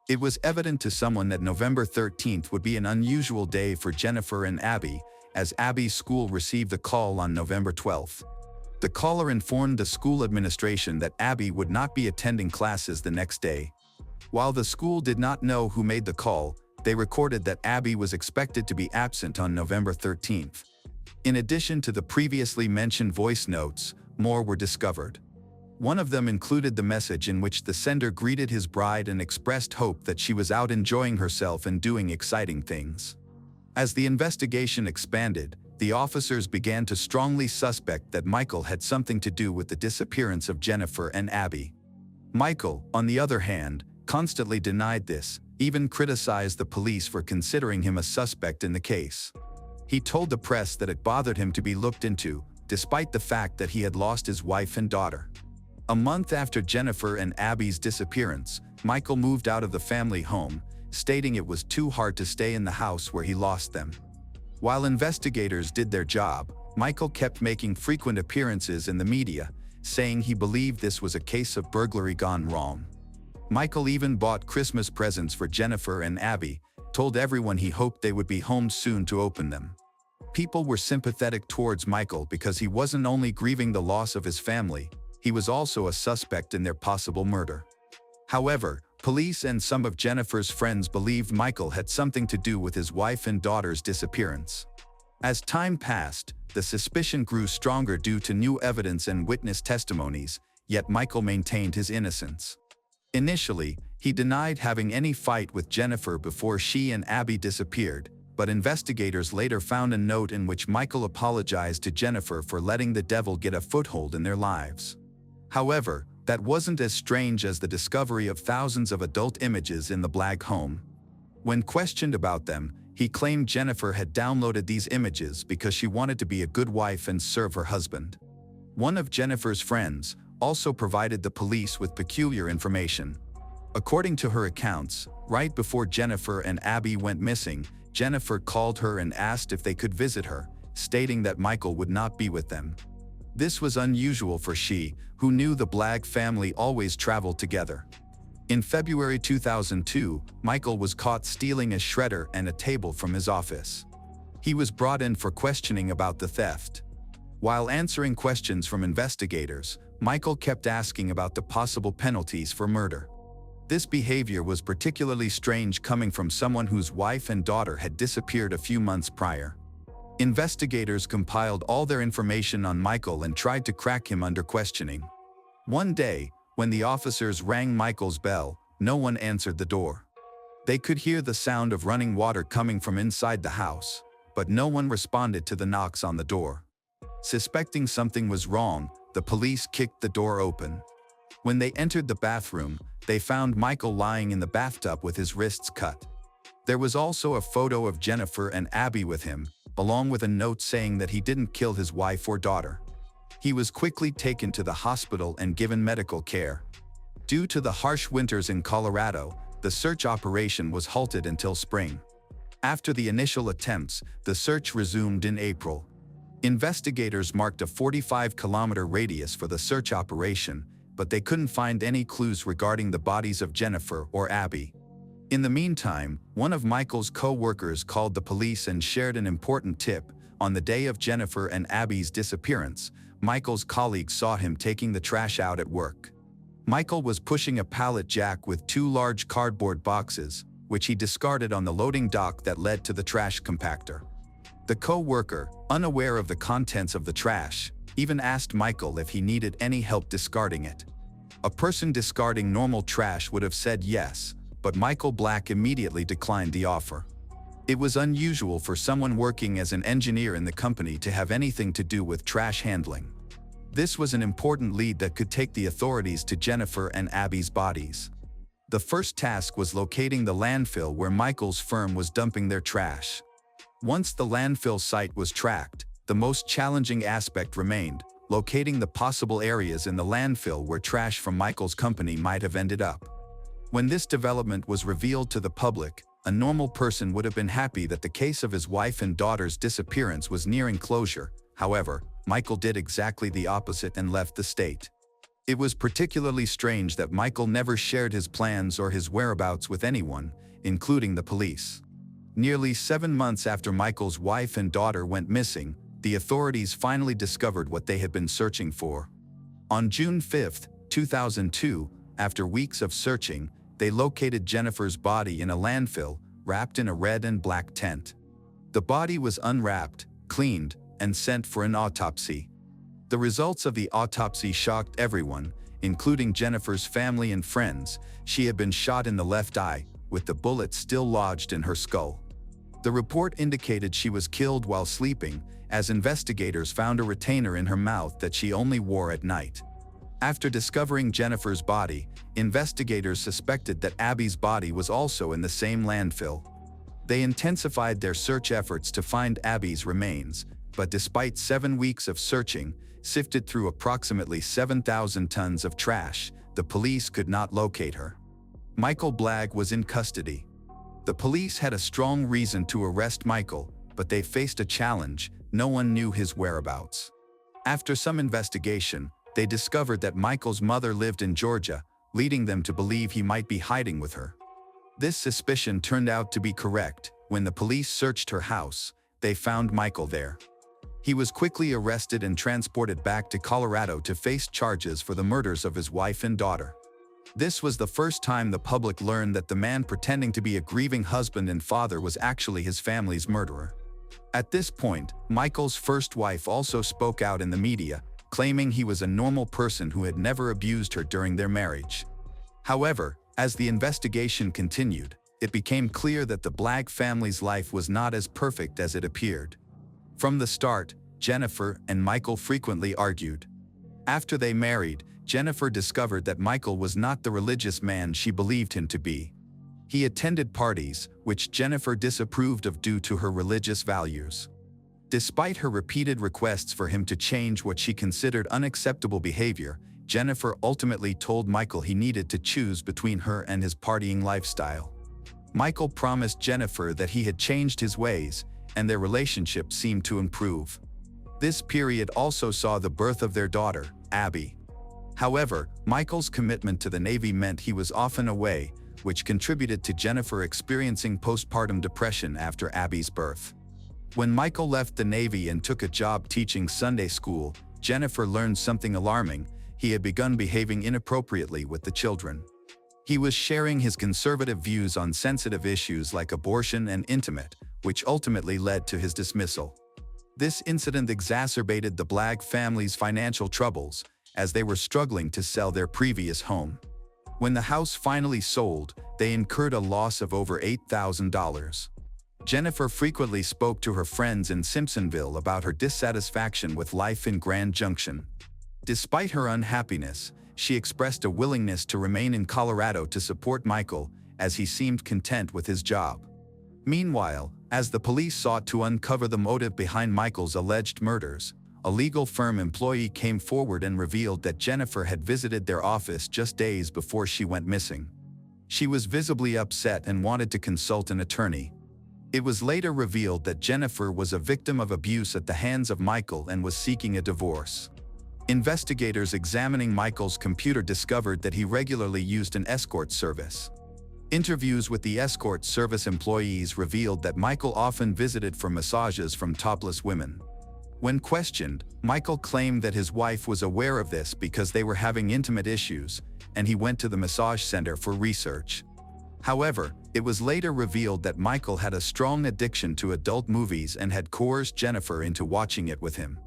It was evident to someone that November 13th would be an unusual day for Jennifer and Abby, as Abby's school received a call on November 12th. The caller informed the school administration that Abby would not be attending classes the next day. While the school did not know who made the call, they recorded that Abby was expected to be absent on November 13th. In addition to the previously mentioned voice notes, more were discovered. One of them included the message in which the sender greeted his bride and expressed hope that she was out enjoying herself and doing exciting things. As the investigation expanded, the officers began to strongly suspect that Michael had something to do with the disappearance of Jennifer and Abby. Michael, on the other hand, constantly denied this, even criticized the police for considering him a suspect in the case. He told the press that it bothered him to be looked into, despite the fact that he had lost his wife and daughter. A month after Jennifer and Abby's disappearance, Michael moved out of the family home, stating it was too hard to stay in the house where he lost them. While investigators did their job, Michael kept making frequent appearances in the media, saying he believed this was a case of burglary gone wrong. Michael even bought Christmas presents for Jennifer and Abby, told everyone he hoped they would be home soon to open them. People were sympathetic towards Michael because he wasn't only grieving the loss of his family, he was also a suspect in their possible murder. However, Police and some of Jennifer's friends believed Michael had something to do with his wife and daughter's disappearance. As time passed, the suspicion grew stronger due to new evidence and witness testimonies, yet Michael maintained his innocence. Initially, he denied having any fight with Jennifer before she and Abby disappeared, but investigators later found a note in which Michael apologized to Jennifer for letting the devil get a foothold in their lives. However, that wasn't as strange as the discovery of thousands of adult images in the Blagg home. When questioned about them, he claimed Jennifer had downloaded these images because she wanted to be a good wife and serve her husband. One of Jennifer's friends also provided the police with peculiar information. According to her accounts, right before Jennifer and Abby went missing, Jennifer called her and asked if they could visit her, stating that Michael would not be with them. This was unusual for she, who knew the Blagg family always traveled together. In February 2002, Michael was caught stealing a shredder and a table from his office. He was brought in for questioning about the theft. While answering questions from investigators, Michael kept asking about the possible penalties for murder. This behavior was particularly strange coming from someone whose wife and daughter had disappeared a few months prior. Investigators compiled all their information on Michael and tried to crack him under questioning. One day, when the officers rang Michael's bell, no one answered the door. They could hear the sound of running water coming from inside the house, but no one responded to the knocks on the door. Suspecting something was wrong, the police kicked the door open. When they entered the bathroom, they found Michael lying in the bathtub with his wrists cut. There was also a photo of Jennifer and Abby with him, along with a note saying that he didn't kill his wife or daughter. He was quickly taken to the hospital and given medical care. Due to the harsh winters in Colorado, the search operation was halted until spring. After the initial attempts, the search resumed in April. Investigators marked a 45-kilometer radius for the search operation, but they couldn't find any clues regarding the bodies of Jennifer or Abby. In the meantime, one of Michael's co-workers called the police and shared an important tip. On the day of Jennifer and Abby's disappearance, Michael's colleagues saw him taking the trash out at work. Michael was pushing a pallet jack with 2 large cardboard boxes, which he discarded on the loading dock that led to the trash compactor. The co-worker, unaware of the contents of the trash, even asked Michael if he needed any help discarding it. A person discarding normal trash would have said yes, but Michael Black immediately declined the offer. It was unusual for someone working as an engineer in the company to have anything to do with trash handling. This was an important lead that could take the authorities to Jennifer and Abby's bodies. The first task was locating the landfill where Michael's firm was dumping their trash. Once the landfill site was tracked, the most challenging aspect remained: locating the possible areas in the landfill where trash from Michael's company might have ended up. When this development was revealed to the public, a normal person would have been happy that the case of his wife and daughter's disappearance was nearing closure. However, Michael did exactly the opposite and left the state. It was particularly strange that Michael never shared his plans or his whereabouts with anyone, including the police. Nearly 7 months after Michael's wife and daughter went missing, the authorities finally discovered what they had been searching for. On June 5, 2002, after weeks of searching, they located Jennifer's body in a landfill, wrapped in a red and black tent. The body was unwrapped, cleaned, and sent for an autopsy. The results of the autopsy shocked everyone, including Jennifer's family and friends. She had been shot in the left eye, with the bullet still lodged in her skull. The report indicated she was killed while sleeping, as investigators found a retainer in her mouth that she only wore at night. After discovering Jennifer's body, investigators suspected that Abby's body was also in the same landfill. They intensified their search efforts to find Abby's remains, but despite 7 weeks of searching, sifted through approximately 7,000 tons of trash, the police could not locate her. Michael Blagg was in custody. The police had a strong reason to arrest Michael, but they faced a challenge: no one knew his whereabouts. After some investigation, they discovered that Michael's mother lived in Georgia, leading them to believe he might be hiding with her. This suspicion turned out to be correct. When the police searched her house, they found Michael there. He was quickly arrested and transported back to Colorado to face charges for the murders of his wife and daughter. This was the first time the public learned that the man pretending to be a grieving husband and father was actually his family's murderer. At this point, Michael's first wife also spoke out in the media, claiming he was a normal person who had never abused her during their marriage. However, as the investigation continued, it became clear that the Blagg family's life was not as perfect as it appeared. From the start, Jennifer and Michael frequently argued. After they married, Jennifer discovered that Michael was not the religious man she believed him to be. He attended parties, which Jennifer disapproved of due to her religious values. Despite her repeated requests for him to change what she considered unacceptable behavior, Jennifer ultimately told Michael he needed to choose between her and his partying lifestyle. Michael promised Jennifer that he had changed his ways, and their relationship seemed to improve. This period also saw the birth of their daughter, Abby. However, Michael's commitment to the Navy meant he was often away, which contributed to Jennifer experiencing postpartum depression after Abby's birth. When Michael left the Navy and took a job teaching Sunday school, Jennifer learned something alarming: he had begun behaving inappropriately with the children. He was sharing his conservative views on sensitive issues like abortion and intimate, which ultimately led to his dismissal. This incident exacerbated the Blagg family's financial troubles, as they were struggling to sell their previous home. When the house finally sold, they incurred a loss of over $8,000. Jennifer frequently spoke to her friends in Simpsonville about her dissatisfaction with life in Grand Junction. Despite her unhappiness, she expressed a willingness to remain in Colorado to support Michael, as he seemed content with his job. Meanwhile, as the police sought to uncover the motive behind Michael's alleged murders, a legal firm employee came forward and revealed that Jennifer had visited their office just days before she went missing. She was visibly upset and wanted to consult an attorney. It was later revealed that Jennifer was a victim of abuse at the hands of Michael and was seeking a divorce. Investigators examining Michael's computer discovered that he regularly used an escort service. Interviews with the escort service employees revealed that Michael often visited for massages from topless women. When questioned, Michael claimed that his wife was aware of this because they were having intimate issues, and he went to the massage center for research. However, it was later revealed that Michael had a strong addiction to adult movies and had coerced Jennifer into watching it with him.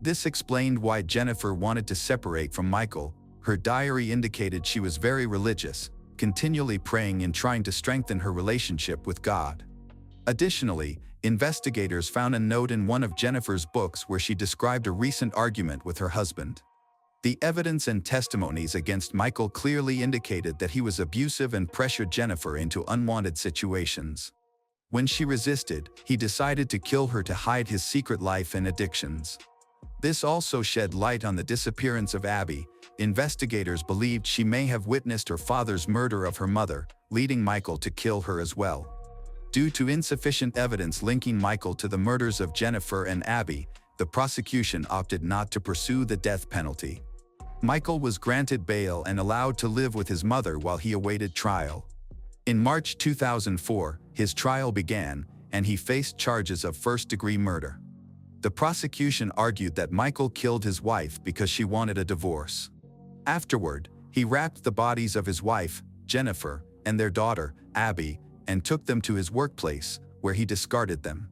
This explained why Jennifer wanted to separate from Michael. Her diary indicated she was very religious, continually praying and trying to strengthen her relationship with God. Additionally, investigators found a note in one of Jennifer's books where she described a recent argument with her husband. The evidence and testimonies against Michael clearly indicated that he was abusive and pressured Jennifer into unwanted situations. When she resisted, he decided to kill her to hide his secret life and addictions. This also shed light on the disappearance of Abby. Investigators believed she may have witnessed her father's murder of her mother, leading Michael to kill her as well. Due to insufficient evidence linking Michael to the murders of Jennifer and Abby, the prosecution opted not to pursue the death penalty. Michael was granted bail and allowed to live with his mother while he awaited trial. In March 2004, his trial began, and he faced charges of first-degree murder. The prosecution argued that Michael killed his wife because she wanted a divorce. Afterward, he wrapped the bodies of his wife, Jennifer, and their daughter, Abby, and took them to his workplace, where he discarded them.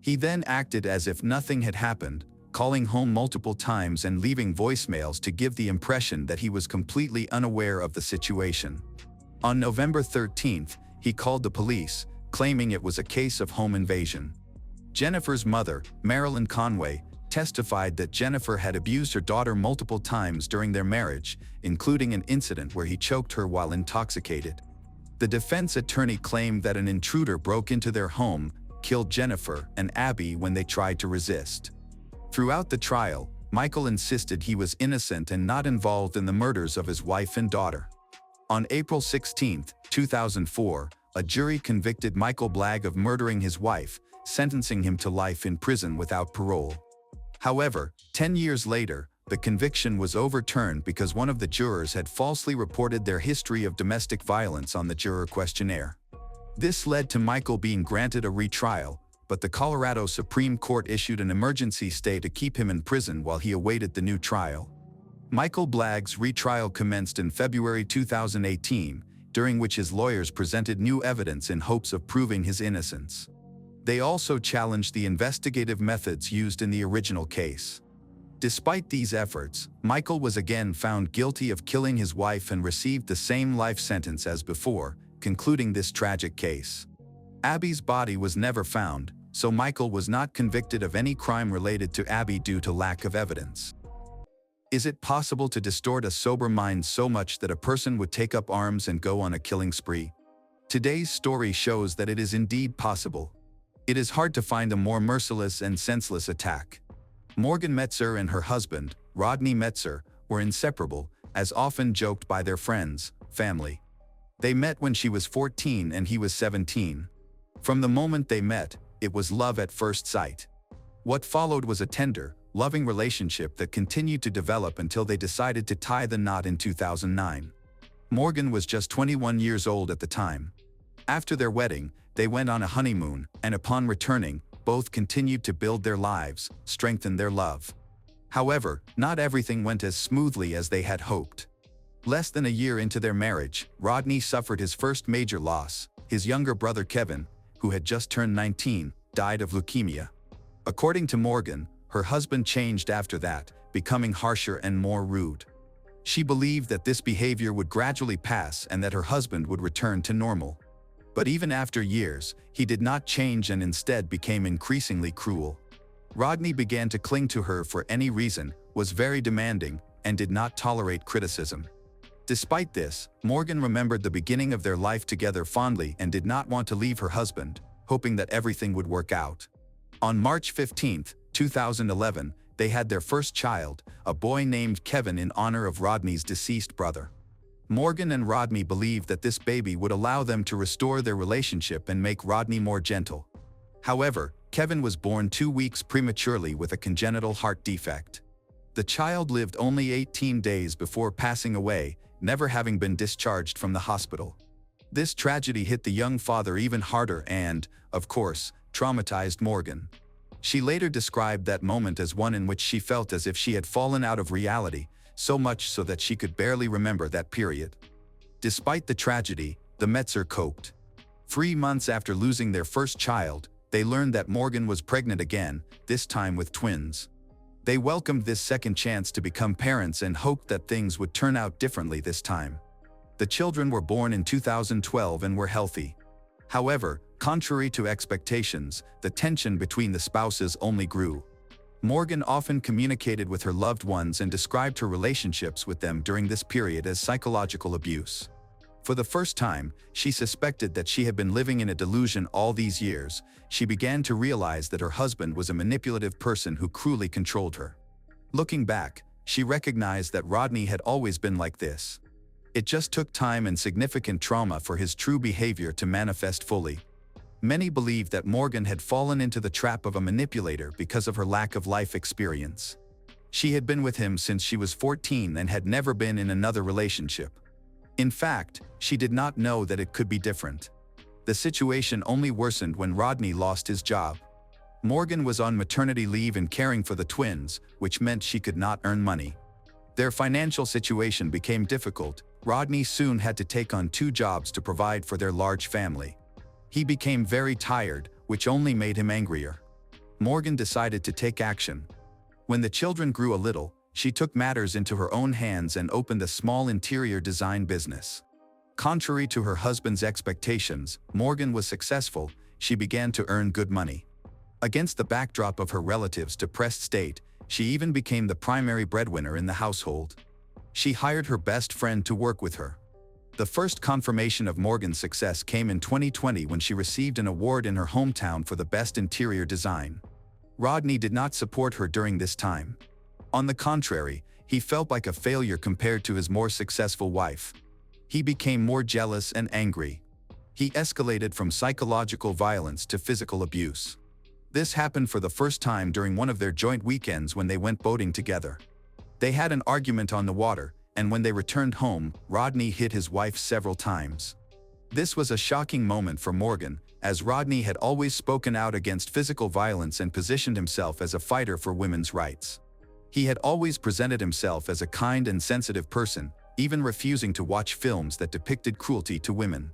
He then acted as if nothing had happened, calling home multiple times and leaving voicemails to give the impression that he was completely unaware of the situation. On November 13th, he called the police, claiming it was a case of home invasion. Jennifer's mother, Marilyn Conway, testified that Jennifer had abused her daughter multiple times during their marriage, including an incident where he choked her while intoxicated. The defense attorney claimed that an intruder broke into their home, killed Jennifer and Abby when they tried to resist. Throughout the trial, Michael insisted he was innocent and not involved in the murders of his wife and daughter. On April 16, 2004, a jury convicted Michael Blagg of murdering his wife, sentencing him to life in prison without parole. However, 10 years later, the conviction was overturned because one of the jurors had falsely reported their history of domestic violence on the juror questionnaire. This led to Michael being granted a retrial, but the Colorado Supreme Court issued an emergency stay to keep him in prison while he awaited the new trial. Michael Blagg's retrial commenced in February 2018, during which his lawyers presented new evidence in hopes of proving his innocence. They also challenged the investigative methods used in the original case. Despite these efforts, Michael was again found guilty of killing his wife and received the same life sentence as before, concluding this tragic case. Abby's body was never found, so Michael was not convicted of any crime related to Abby due to lack of evidence. Is it possible to distort a sober mind so much that a person would take up arms and go on a killing spree? Today's story shows that it is indeed possible. It is hard to find a more merciless and senseless attack. Morgan Metzer and her husband, Rodney Metzer, were inseparable, as often joked by their friends, family. They met when she was 14 and he was 17. From the moment they met, it was love at first sight. What followed was a tender, loving relationship that continued to develop until they decided to tie the knot in 2009. Morgan was just 21 years old at the time. After their wedding, they went on a honeymoon, and upon returning, both continued to build their lives, strengthen their love. However, not everything went as smoothly as they had hoped. Less than a year into their marriage, Rodney suffered his first major loss. His younger brother Kevin, who had just turned 19, died of leukemia. According to Morgan, her husband changed after that, becoming harsher and more rude. She believed that this behavior would gradually pass and that her husband would return to normal. But even after years, he did not change and instead became increasingly cruel. Rodney began to cling to her for any reason, was very demanding, and did not tolerate criticism. Despite this, Morgan remembered the beginning of their life together fondly and did not want to leave her husband, hoping that everything would work out. On March 15, 2011, they had their first child, a boy named Kevin in honor of Rodney's deceased brother. Morgan and Rodney believed that this baby would allow them to restore their relationship and make Rodney more gentle. However, Kevin was born 2 weeks prematurely with a congenital heart defect. The child lived only 18 days before passing away, never having been discharged from the hospital. This tragedy hit the young father even harder and, of course, traumatized Morgan. She later described that moment as one in which she felt as if she had fallen out of reality, so much so that she could barely remember that period. Despite the tragedy, the Metzer coped. 3 months after losing their first child, they learned that Morgan was pregnant again, this time with twins. They welcomed this second chance to become parents and hoped that things would turn out differently this time. The children were born in 2012 and were healthy. However, contrary to expectations, the tension between the spouses only grew. Morgan often communicated with her loved ones and described her relationships with them during this period as psychological abuse. For the first time, she suspected that she had been living in a delusion all these years. She began to realize that her husband was a manipulative person who cruelly controlled her. Looking back, she recognized that Rodney had always been like this. It just took time and significant trauma for his true behavior to manifest fully. Many believed that Morgan had fallen into the trap of a manipulator because of her lack of life experience. She had been with him since she was 14 and had never been in another relationship. In fact, she did not know that it could be different. The situation only worsened when Rodney lost his job. Morgan was on maternity leave and caring for the twins, which meant she could not earn money. Their financial situation became difficult. Rodney soon had to take on 2 jobs to provide for their large family. He became very tired, which only made him angrier. Morgan decided to take action. When the children grew a little, she took matters into her own hands and opened a small interior design business. Contrary to her husband's expectations, Morgan was successful. She began to earn good money. Against the backdrop of her relatives' depressed state, she even became the primary breadwinner in the household. She hired her best friend to work with her. The first confirmation of Morgan's success came in 2020 when she received an award in her hometown for the best interior design. Rodney did not support her during this time. On the contrary, he felt like a failure compared to his more successful wife. He became more jealous and angry. He escalated from psychological violence to physical abuse. This happened for the first time during one of their joint weekends when they went boating together. They had an argument on the water, and when they returned home, Rodney hit his wife several times. This was a shocking moment for Morgan, as Rodney had always spoken out against physical violence and positioned himself as a fighter for women's rights. He had always presented himself as a kind and sensitive person, even refusing to watch films that depicted cruelty to women.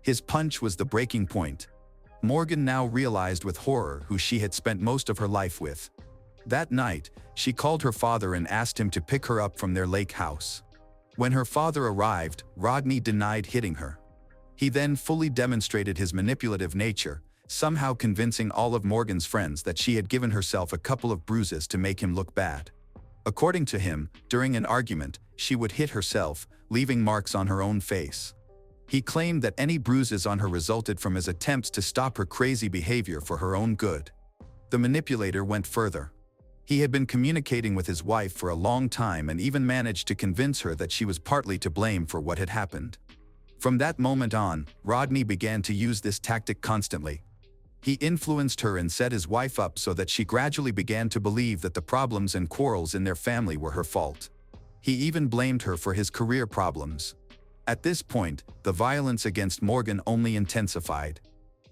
His punch was the breaking point. Morgan now realized with horror who she had spent most of her life with. That night, she called her father and asked him to pick her up from their lake house. When her father arrived, Rodney denied hitting her. He then fully demonstrated his manipulative nature, somehow convincing all of Morgan's friends that she had given herself a couple of bruises to make him look bad. According to him, during an argument, she would hit herself, leaving marks on her own face. He claimed that any bruises on her resulted from his attempts to stop her crazy behavior for her own good. The manipulator went further. He had been communicating with his wife for a long time and even managed to convince her that she was partly to blame for what had happened. From that moment on, Rodney began to use this tactic constantly. He influenced her and set his wife up so that she gradually began to believe that the problems and quarrels in their family were her fault. He even blamed her for his career problems. At this point, the violence against Morgan only intensified.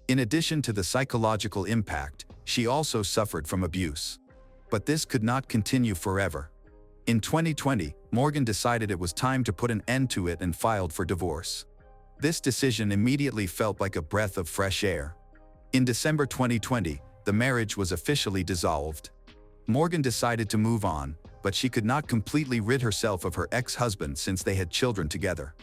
In addition to the psychological impact, she also suffered from abuse. But this could not continue forever. In 2020, Morgan decided it was time to put an end to it and filed for divorce. This decision immediately felt like a breath of fresh air. In December 2020, the marriage was officially dissolved. Morgan decided to move on, but she could not completely rid herself of her ex-husband since they had children together.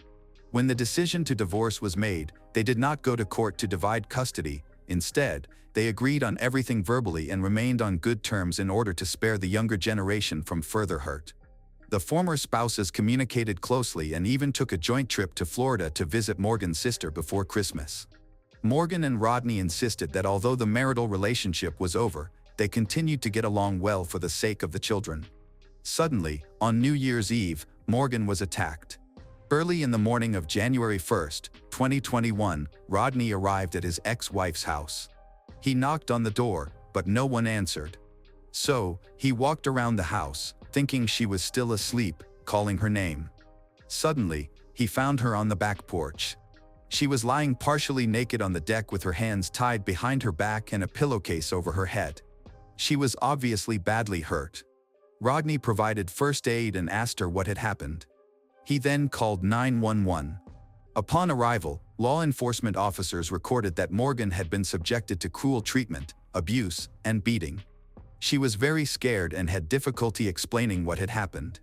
When the decision to divorce was made, they did not go to court to divide custody. Instead, they agreed on everything verbally and remained on good terms in order to spare the younger generation from further hurt. The former spouses communicated closely and even took a joint trip to Florida to visit Morgan's sister before Christmas. Morgan and Rodney insisted that although the marital relationship was over, they continued to get along well for the sake of the children. Suddenly, on New Year's Eve, Morgan was attacked. Early in the morning of January 1st, 2021, Rodney arrived at his ex-wife's house. He knocked on the door, but no one answered. So, he walked around the house, thinking she was still asleep, calling her name. Suddenly, he found her on the back porch. She was lying partially naked on the deck with her hands tied behind her back and a pillowcase over her head. She was obviously badly hurt. Rodney provided first aid and asked her what had happened. He then called 911. Upon arrival, law enforcement officers recorded that Morgan had been subjected to cruel treatment, abuse, and beating. She was very scared and had difficulty explaining what had happened.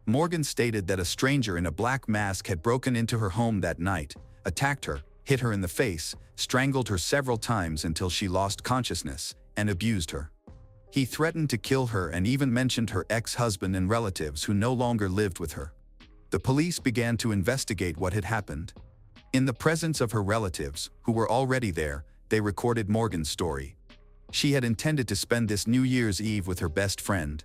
Morgan stated that a stranger in a black mask had broken into her home that night, attacked her, hit her in the face, strangled her several times until she lost consciousness, and abused her. He threatened to kill her and even mentioned her ex-husband and relatives who no longer lived with her. The police began to investigate what had happened. In the presence of her relatives, who were already there, they recorded Morgan's story. She had intended to spend this New Year's Eve with her best friend.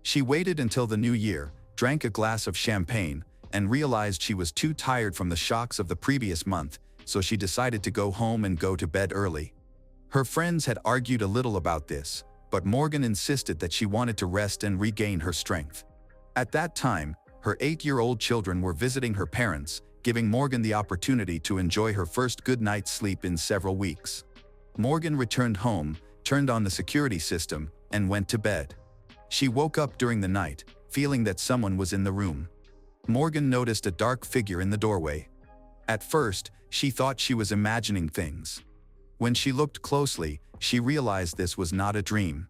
She waited until the new year, drank a glass of champagne, and realized she was too tired from the shocks of the previous month, so she decided to go home and go to bed early. Her friends had argued a little about this, but Morgan insisted that she wanted to rest and regain her strength. At that time, her 8-year-old children were visiting her parents, giving Morgan the opportunity to enjoy her first good night's sleep in several weeks. Morgan returned home, turned on the security system, and went to bed. She woke up during the night, feeling that someone was in the room. Morgan noticed a dark figure in the doorway. At first, she thought she was imagining things. When she looked closely, she realized this was not a dream.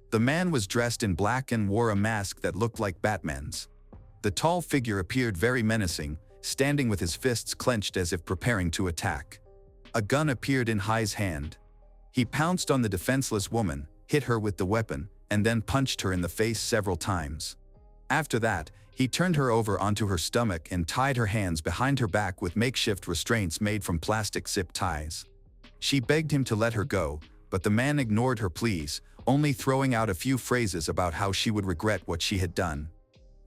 The man was dressed in black and wore a mask that looked like Batman's. The tall figure appeared very menacing, standing with his fists clenched as if preparing to attack. A gun appeared in Hai's hand. He pounced on the defenseless woman, hit her with the weapon, and then punched her in the face several times. After that, he turned her over onto her stomach and tied her hands behind her back with makeshift restraints made from plastic zip ties. She begged him to let her go, but the man ignored her pleas, only throwing out a few phrases about how she would regret what she had done.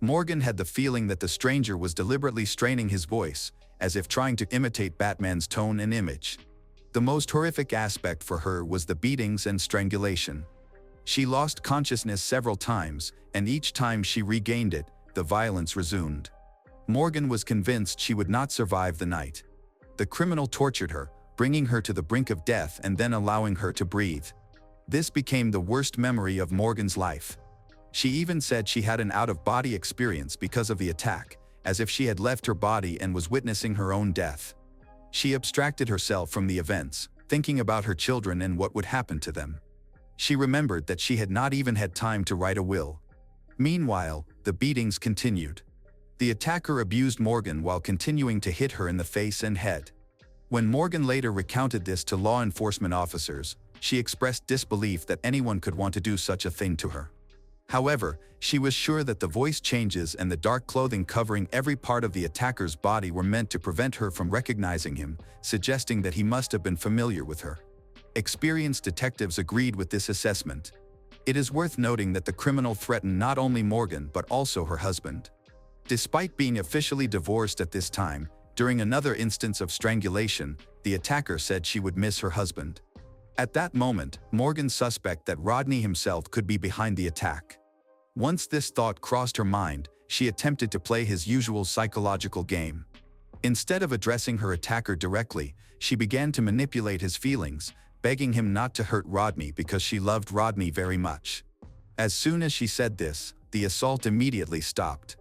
Morgan had the feeling that the stranger was deliberately straining his voice, as if trying to imitate Batman's tone and image. The most horrific aspect for her was the beatings and strangulation. She lost consciousness several times, and each time she regained it, the violence resumed. Morgan was convinced she would not survive the night. The criminal tortured her, bringing her to the brink of death and then allowing her to breathe. This became the worst memory of Morgan's life. She even said she had an out-of-body experience because of the attack, as if she had left her body and was witnessing her own death. She abstracted herself from the events, thinking about her children and what would happen to them. She remembered that she had not even had time to write a will. Meanwhile, the beatings continued. The attacker abused Morgan while continuing to hit her in the face and head. When Morgan later recounted this to law enforcement officers, she expressed disbelief that anyone could want to do such a thing to her. However, she was sure that the voice changes and the dark clothing covering every part of the attacker's body were meant to prevent her from recognizing him, suggesting that he must have been familiar with her. Experienced detectives agreed with this assessment. It is worth noting that the criminal threatened not only Morgan but also her husband. Despite being officially divorced at this time, during another instance of strangulation, the attacker said she would miss her husband. At that moment, Morgan suspected that Rodney himself could be behind the attack. Once this thought crossed her mind, she attempted to play his usual psychological game. Instead of addressing her attacker directly, she began to manipulate his feelings, begging him not to hurt Rodney because she loved Rodney very much. As soon as she said this, the assault immediately stopped.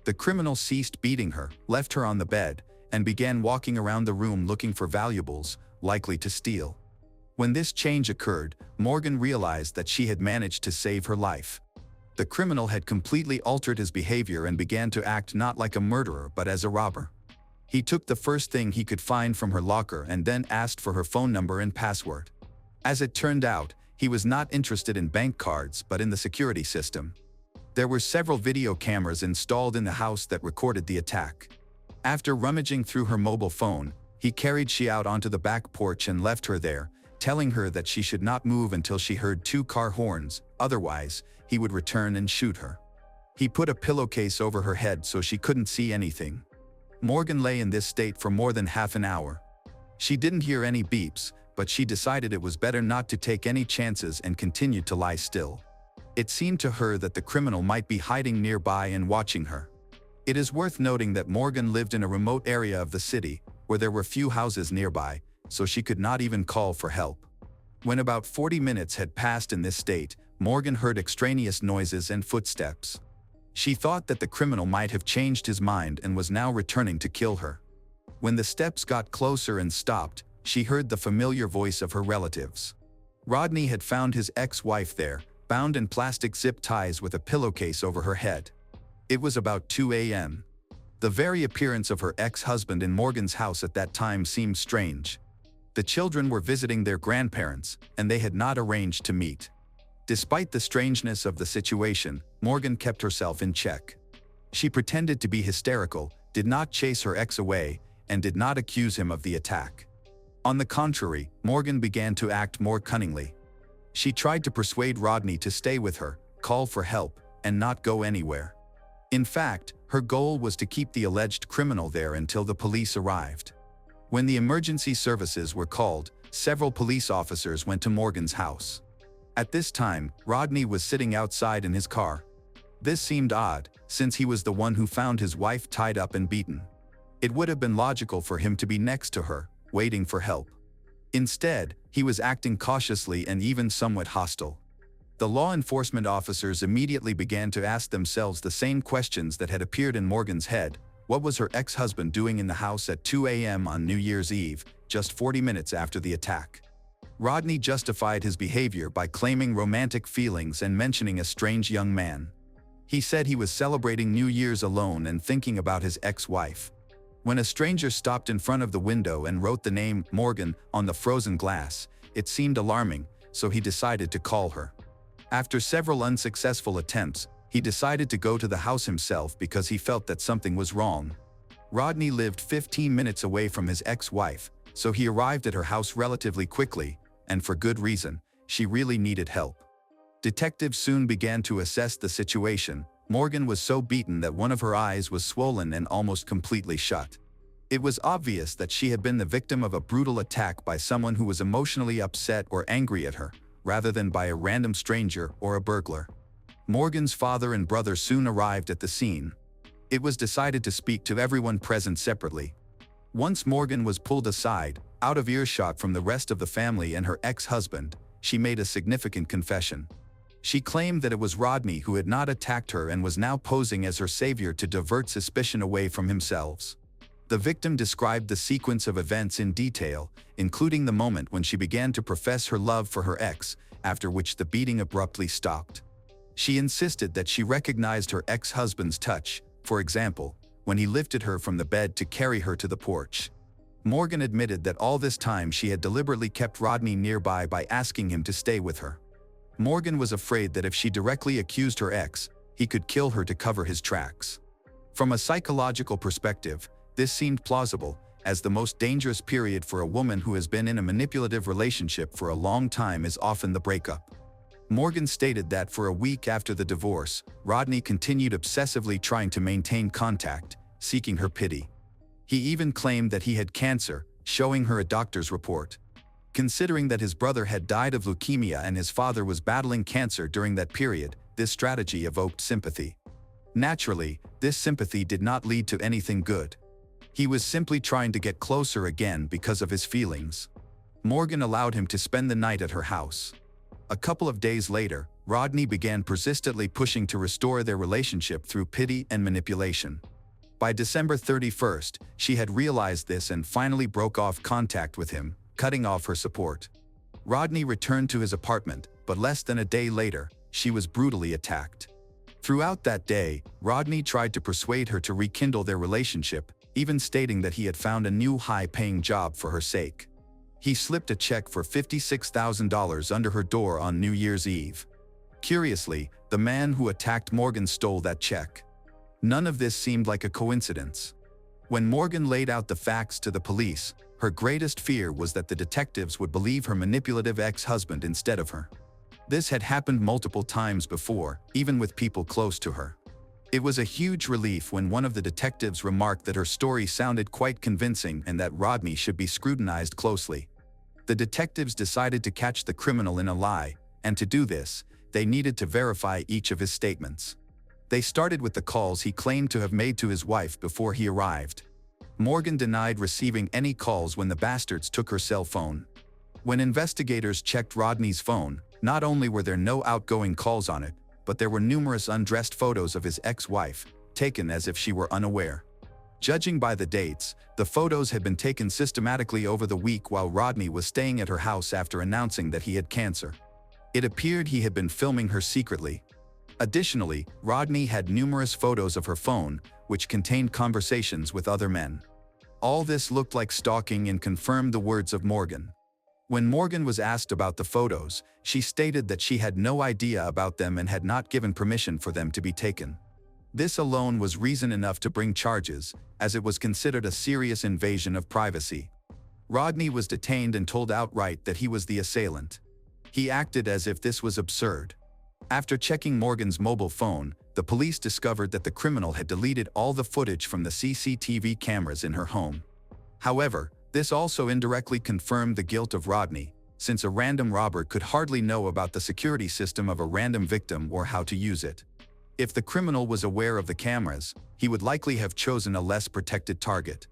The criminal ceased beating her, left her on the bed, and began walking around the room looking for valuables, likely to steal. When this change occurred, Morgan realized that she had managed to save her life. The criminal had completely altered his behavior and began to act not like a murderer but as a robber. He took the first thing he could find from her locker and then asked for her phone number and password. As it turned out, he was not interested in bank cards but in the security system. There were several video cameras installed in the house that recorded the attack. After rummaging through her mobile phone, he carried she out onto the back porch and left her there, telling her that she should not move until she heard 2 car horns, otherwise, he would return and shoot her. He put a pillowcase over her head so she couldn't see anything. Morgan lay in this state for more than half an hour. She didn't hear any beeps, but she decided it was better not to take any chances and continued to lie still. It seemed to her that the criminal might be hiding nearby and watching her. It is worth noting that Morgan lived in a remote area of the city, where there were few houses nearby, so she could not even call for help. When about 40 minutes had passed in this state, Morgan heard extraneous noises and footsteps. She thought that the criminal might have changed his mind and was now returning to kill her. When the steps got closer and stopped, she heard the familiar voice of her relatives. Rodney had found his ex-wife there, bound in plastic zip ties with a pillowcase over her head. It was about 2 a.m. The very appearance of her ex-husband in Morgan's house at that time seemed strange. The children were visiting their grandparents, and they had not arranged to meet. Despite the strangeness of the situation, Morgan kept herself in check. She pretended to be hysterical, did not chase her ex away, and did not accuse him of the attack. On the contrary, Morgan began to act more cunningly. She tried to persuade Rodney to stay with her, call for help, and not go anywhere. In fact, her goal was to keep the alleged criminal there until the police arrived. When the emergency services were called, several police officers went to Morgan's house. At this time, Rodney was sitting outside in his car. This seemed odd, since he was the one who found his wife tied up and beaten. It would have been logical for him to be next to her, waiting for help. Instead, he was acting cautiously and even somewhat hostile. The law enforcement officers immediately began to ask themselves the same questions that had appeared in Morgan's head. What was her ex-husband doing in the house at 2 a.m. on New Year's Eve, just 40 minutes after the attack? Rodney justified his behavior by claiming romantic feelings and mentioning a strange young man. He said he was celebrating New Year's alone and thinking about his ex-wife. When a stranger stopped in front of the window and wrote the name Morgan on the frozen glass, it seemed alarming, so he decided to call her. After several unsuccessful attempts, he decided to go to the house himself because he felt that something was wrong. Rodney lived 15 minutes away from his ex-wife, so he arrived at her house relatively quickly, and for good reason. She really needed help. Detectives soon began to assess the situation. Morgan was so beaten that one of her eyes was swollen and almost completely shut. It was obvious that she had been the victim of a brutal attack by someone who was emotionally upset or angry at her, rather than by a random stranger or a burglar. Morgan's father and brother soon arrived at the scene. It was decided to speak to everyone present separately. Once Morgan was pulled aside, out of earshot from the rest of the family and her ex-husband, she made a significant confession. She claimed that it was Rodney who had not attacked her and was now posing as her savior to divert suspicion away from himself. The victim described the sequence of events in detail, including the moment when she began to profess her love for her ex, after which the beating abruptly stopped. She insisted that she recognized her ex-husband's touch, for example, when he lifted her from the bed to carry her to the porch. Morgan admitted that all this time she had deliberately kept Rodney nearby by asking him to stay with her. Morgan was afraid that if she directly accused her ex, he could kill her to cover his tracks. From a psychological perspective, this seemed plausible, as the most dangerous period for a woman who has been in a manipulative relationship for a long time is often the breakup. Morgan stated that for a week after the divorce, Rodney continued obsessively trying to maintain contact, seeking her pity. He even claimed that he had cancer, showing her a doctor's report. Considering that his brother had died of leukemia and his father was battling cancer during that period, this strategy evoked sympathy. Naturally, this sympathy did not lead to anything good. He was simply trying to get closer again because of his feelings. Morgan allowed him to spend the night at her house. A couple of days later, Rodney began persistently pushing to restore their relationship through pity and manipulation. By December 31st, she had realized this and finally broke off contact with him, cutting off her support. Rodney returned to his apartment, but less than a day later, she was brutally attacked. Throughout that day, Rodney tried to persuade her to rekindle their relationship, even stating that he had found a new high-paying job for her sake. He slipped a check for $56,000 under her door on New Year's Eve. Curiously, the man who attacked Morgan stole that check. None of this seemed like a coincidence. When Morgan laid out the facts to the police, her greatest fear was that the detectives would believe her manipulative ex-husband instead of her. This had happened multiple times before, even with people close to her. It was a huge relief when one of the detectives remarked that her story sounded quite convincing and that Rodney should be scrutinized closely. The detectives decided to catch the criminal in a lie, and to do this, they needed to verify each of his statements. They started with the calls he claimed to have made to his wife before he arrived. Morgan denied receiving any calls when the bastards took her cell phone. When investigators checked Rodney's phone, not only were there no outgoing calls on it, but there were numerous undressed photos of his ex-wife, taken as if she were unaware. Judging by the dates, the photos had been taken systematically over the week while Rodney was staying at her house after announcing that he had cancer. It appeared he had been filming her secretly. Additionally, Rodney had numerous photos of her phone, which contained conversations with other men. All this looked like stalking and confirmed the words of Morgan. When Morgan was asked about the photos, she stated that she had no idea about them and had not given permission for them to be taken. This alone was reason enough to bring charges, as it was considered a serious invasion of privacy. Rodney was detained and told outright that he was the assailant. He acted as if this was absurd. After checking Morgan's mobile phone, the police discovered that the criminal had deleted all the footage from the CCTV cameras in her home. However, this also indirectly confirmed the guilt of Rodney, since a random robber could hardly know about the security system of a random victim or how to use it. If the criminal was aware of the cameras, he would likely have chosen a less protected target.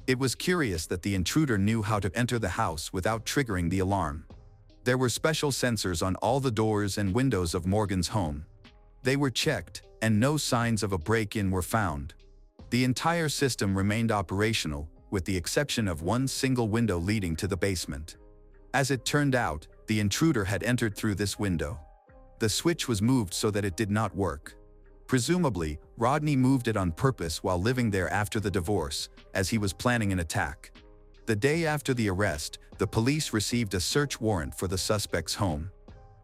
It was curious that the intruder knew how to enter the house without triggering the alarm. There were special sensors on all the doors and windows of Morgan's home. They were checked, and no signs of a break-in were found. The entire system remained operational, with the exception of one single window leading to the basement. As it turned out, the intruder had entered through this window. The switch was moved so that it did not work. Presumably, Rodney moved it on purpose while living there after the divorce, as he was planning an attack. The day after the arrest, the police received a search warrant for the suspect's home.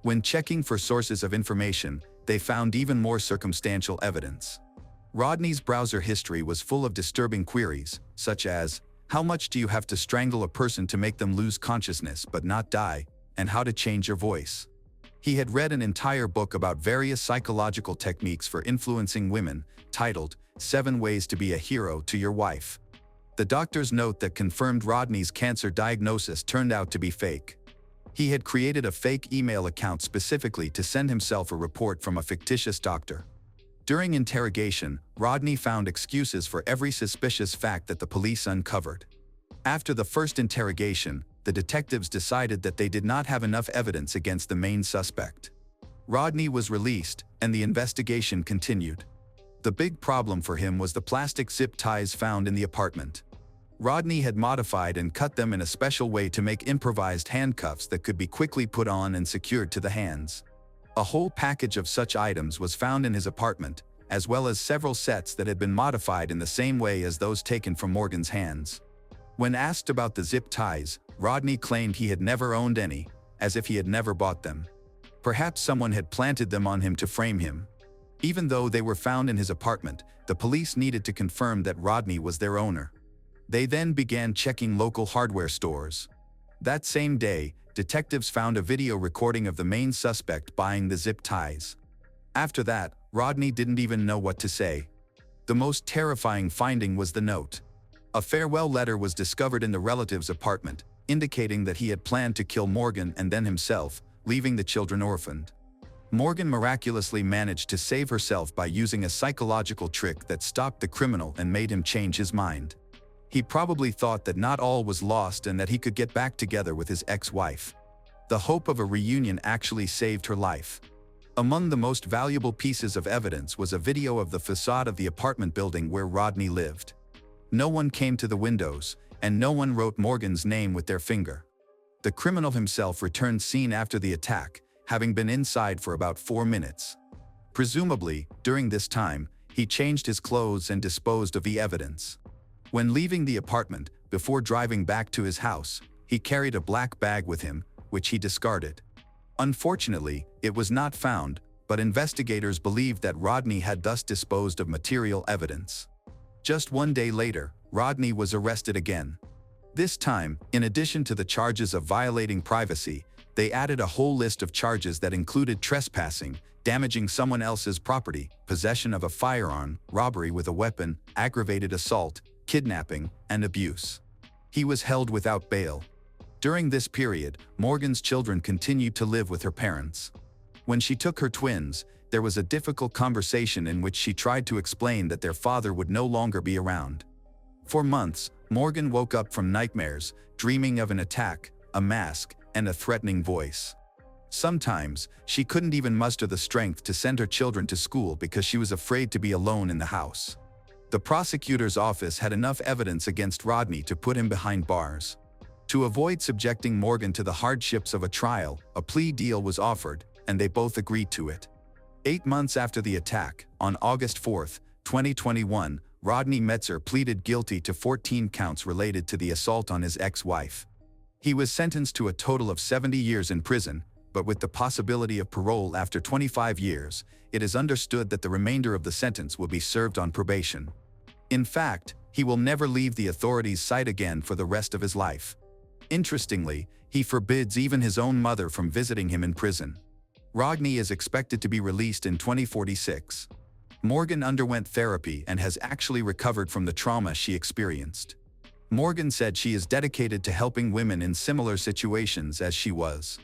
When checking for sources of information, they found even more circumstantial evidence. Rodney's browser history was full of disturbing queries, such as, how much do you have to strangle a person to make them lose consciousness but not die, and how to change your voice. He had read an entire book about various psychological techniques for influencing women, titled, 7 Ways to Be a Hero to Your Wife. The doctor's note that confirmed Rodney's cancer diagnosis turned out to be fake. He had created a fake email account specifically to send himself a report from a fictitious doctor. During interrogation, Rodney found excuses for every suspicious fact that the police uncovered. After the first interrogation, the detectives decided that they did not have enough evidence against the main suspect. Rodney was released, and the investigation continued. The big problem for him was the plastic zip ties found in the apartment. Rodney had modified and cut them in a special way to make improvised handcuffs that could be quickly put on and secured to the hands. A whole package of such items was found in his apartment, as well as several sets that had been modified in the same way as those taken from Morgan's hands. When asked about the zip ties, Rodney claimed he had never owned any, as if he had never bought them. Perhaps someone had planted them on him to frame him. Even though they were found in his apartment, the police needed to confirm that Rodney was their owner. They then began checking local hardware stores. That same day, detectives found a video recording of the main suspect buying the zip ties. After that, Rodney didn't even know what to say. The most terrifying finding was the note. A farewell letter was discovered in the relative's apartment, indicating that he had planned to kill Morgan and then himself, leaving the children orphaned. Morgan miraculously managed to save herself by using a psychological trick that stopped the criminal and made him change his mind. He probably thought that not all was lost and that he could get back together with his ex-wife. The hope of a reunion actually saved her life. Among the most valuable pieces of evidence was a video of the facade of the apartment building where Rodney lived. No one came to the windows, and no one wrote Morgan's name with their finger. The criminal himself returned scene after the attack, having been inside for about 4 minutes. Presumably, during this time, he changed his clothes and disposed of the evidence. When leaving the apartment, before driving back to his house, he carried a black bag with him, which he discarded. Unfortunately, it was not found, but investigators believed that Rodney had thus disposed of material evidence. Just 1 day later, Rodney was arrested again. This time, in addition to the charges of violating privacy, they added a whole list of charges that included trespassing, damaging someone else's property, possession of a firearm, robbery with a weapon, aggravated assault, kidnapping, and abuse. He was held without bail. During this period, Morgan's children continued to live with her parents. When she took her twins, there was a difficult conversation in which she tried to explain that their father would no longer be around. For months, Morgan woke up from nightmares, dreaming of an attack, a mask, and a threatening voice. Sometimes, she couldn't even muster the strength to send her children to school because she was afraid to be alone in the house. The prosecutor's office had enough evidence against Rodney to put him behind bars. To avoid subjecting Morgan to the hardships of a trial, a plea deal was offered, and they both agreed to it. 8 months after the attack, on August 4, 2021, Rodney Metzer pleaded guilty to 14 counts related to the assault on his ex-wife. He was sentenced to a total of 70 years in prison, but with the possibility of parole after 25 years, it is understood that the remainder of the sentence will be served on probation. In fact, he will never leave the authorities' sight again for the rest of his life. Interestingly, he forbids even his own mother from visiting him in prison. Rodney is expected to be released in 2046. Morgan underwent therapy and has actually recovered from the trauma she experienced. Morgan said she is dedicated to helping women in similar situations as she was.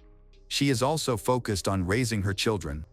She is also focused on raising her children.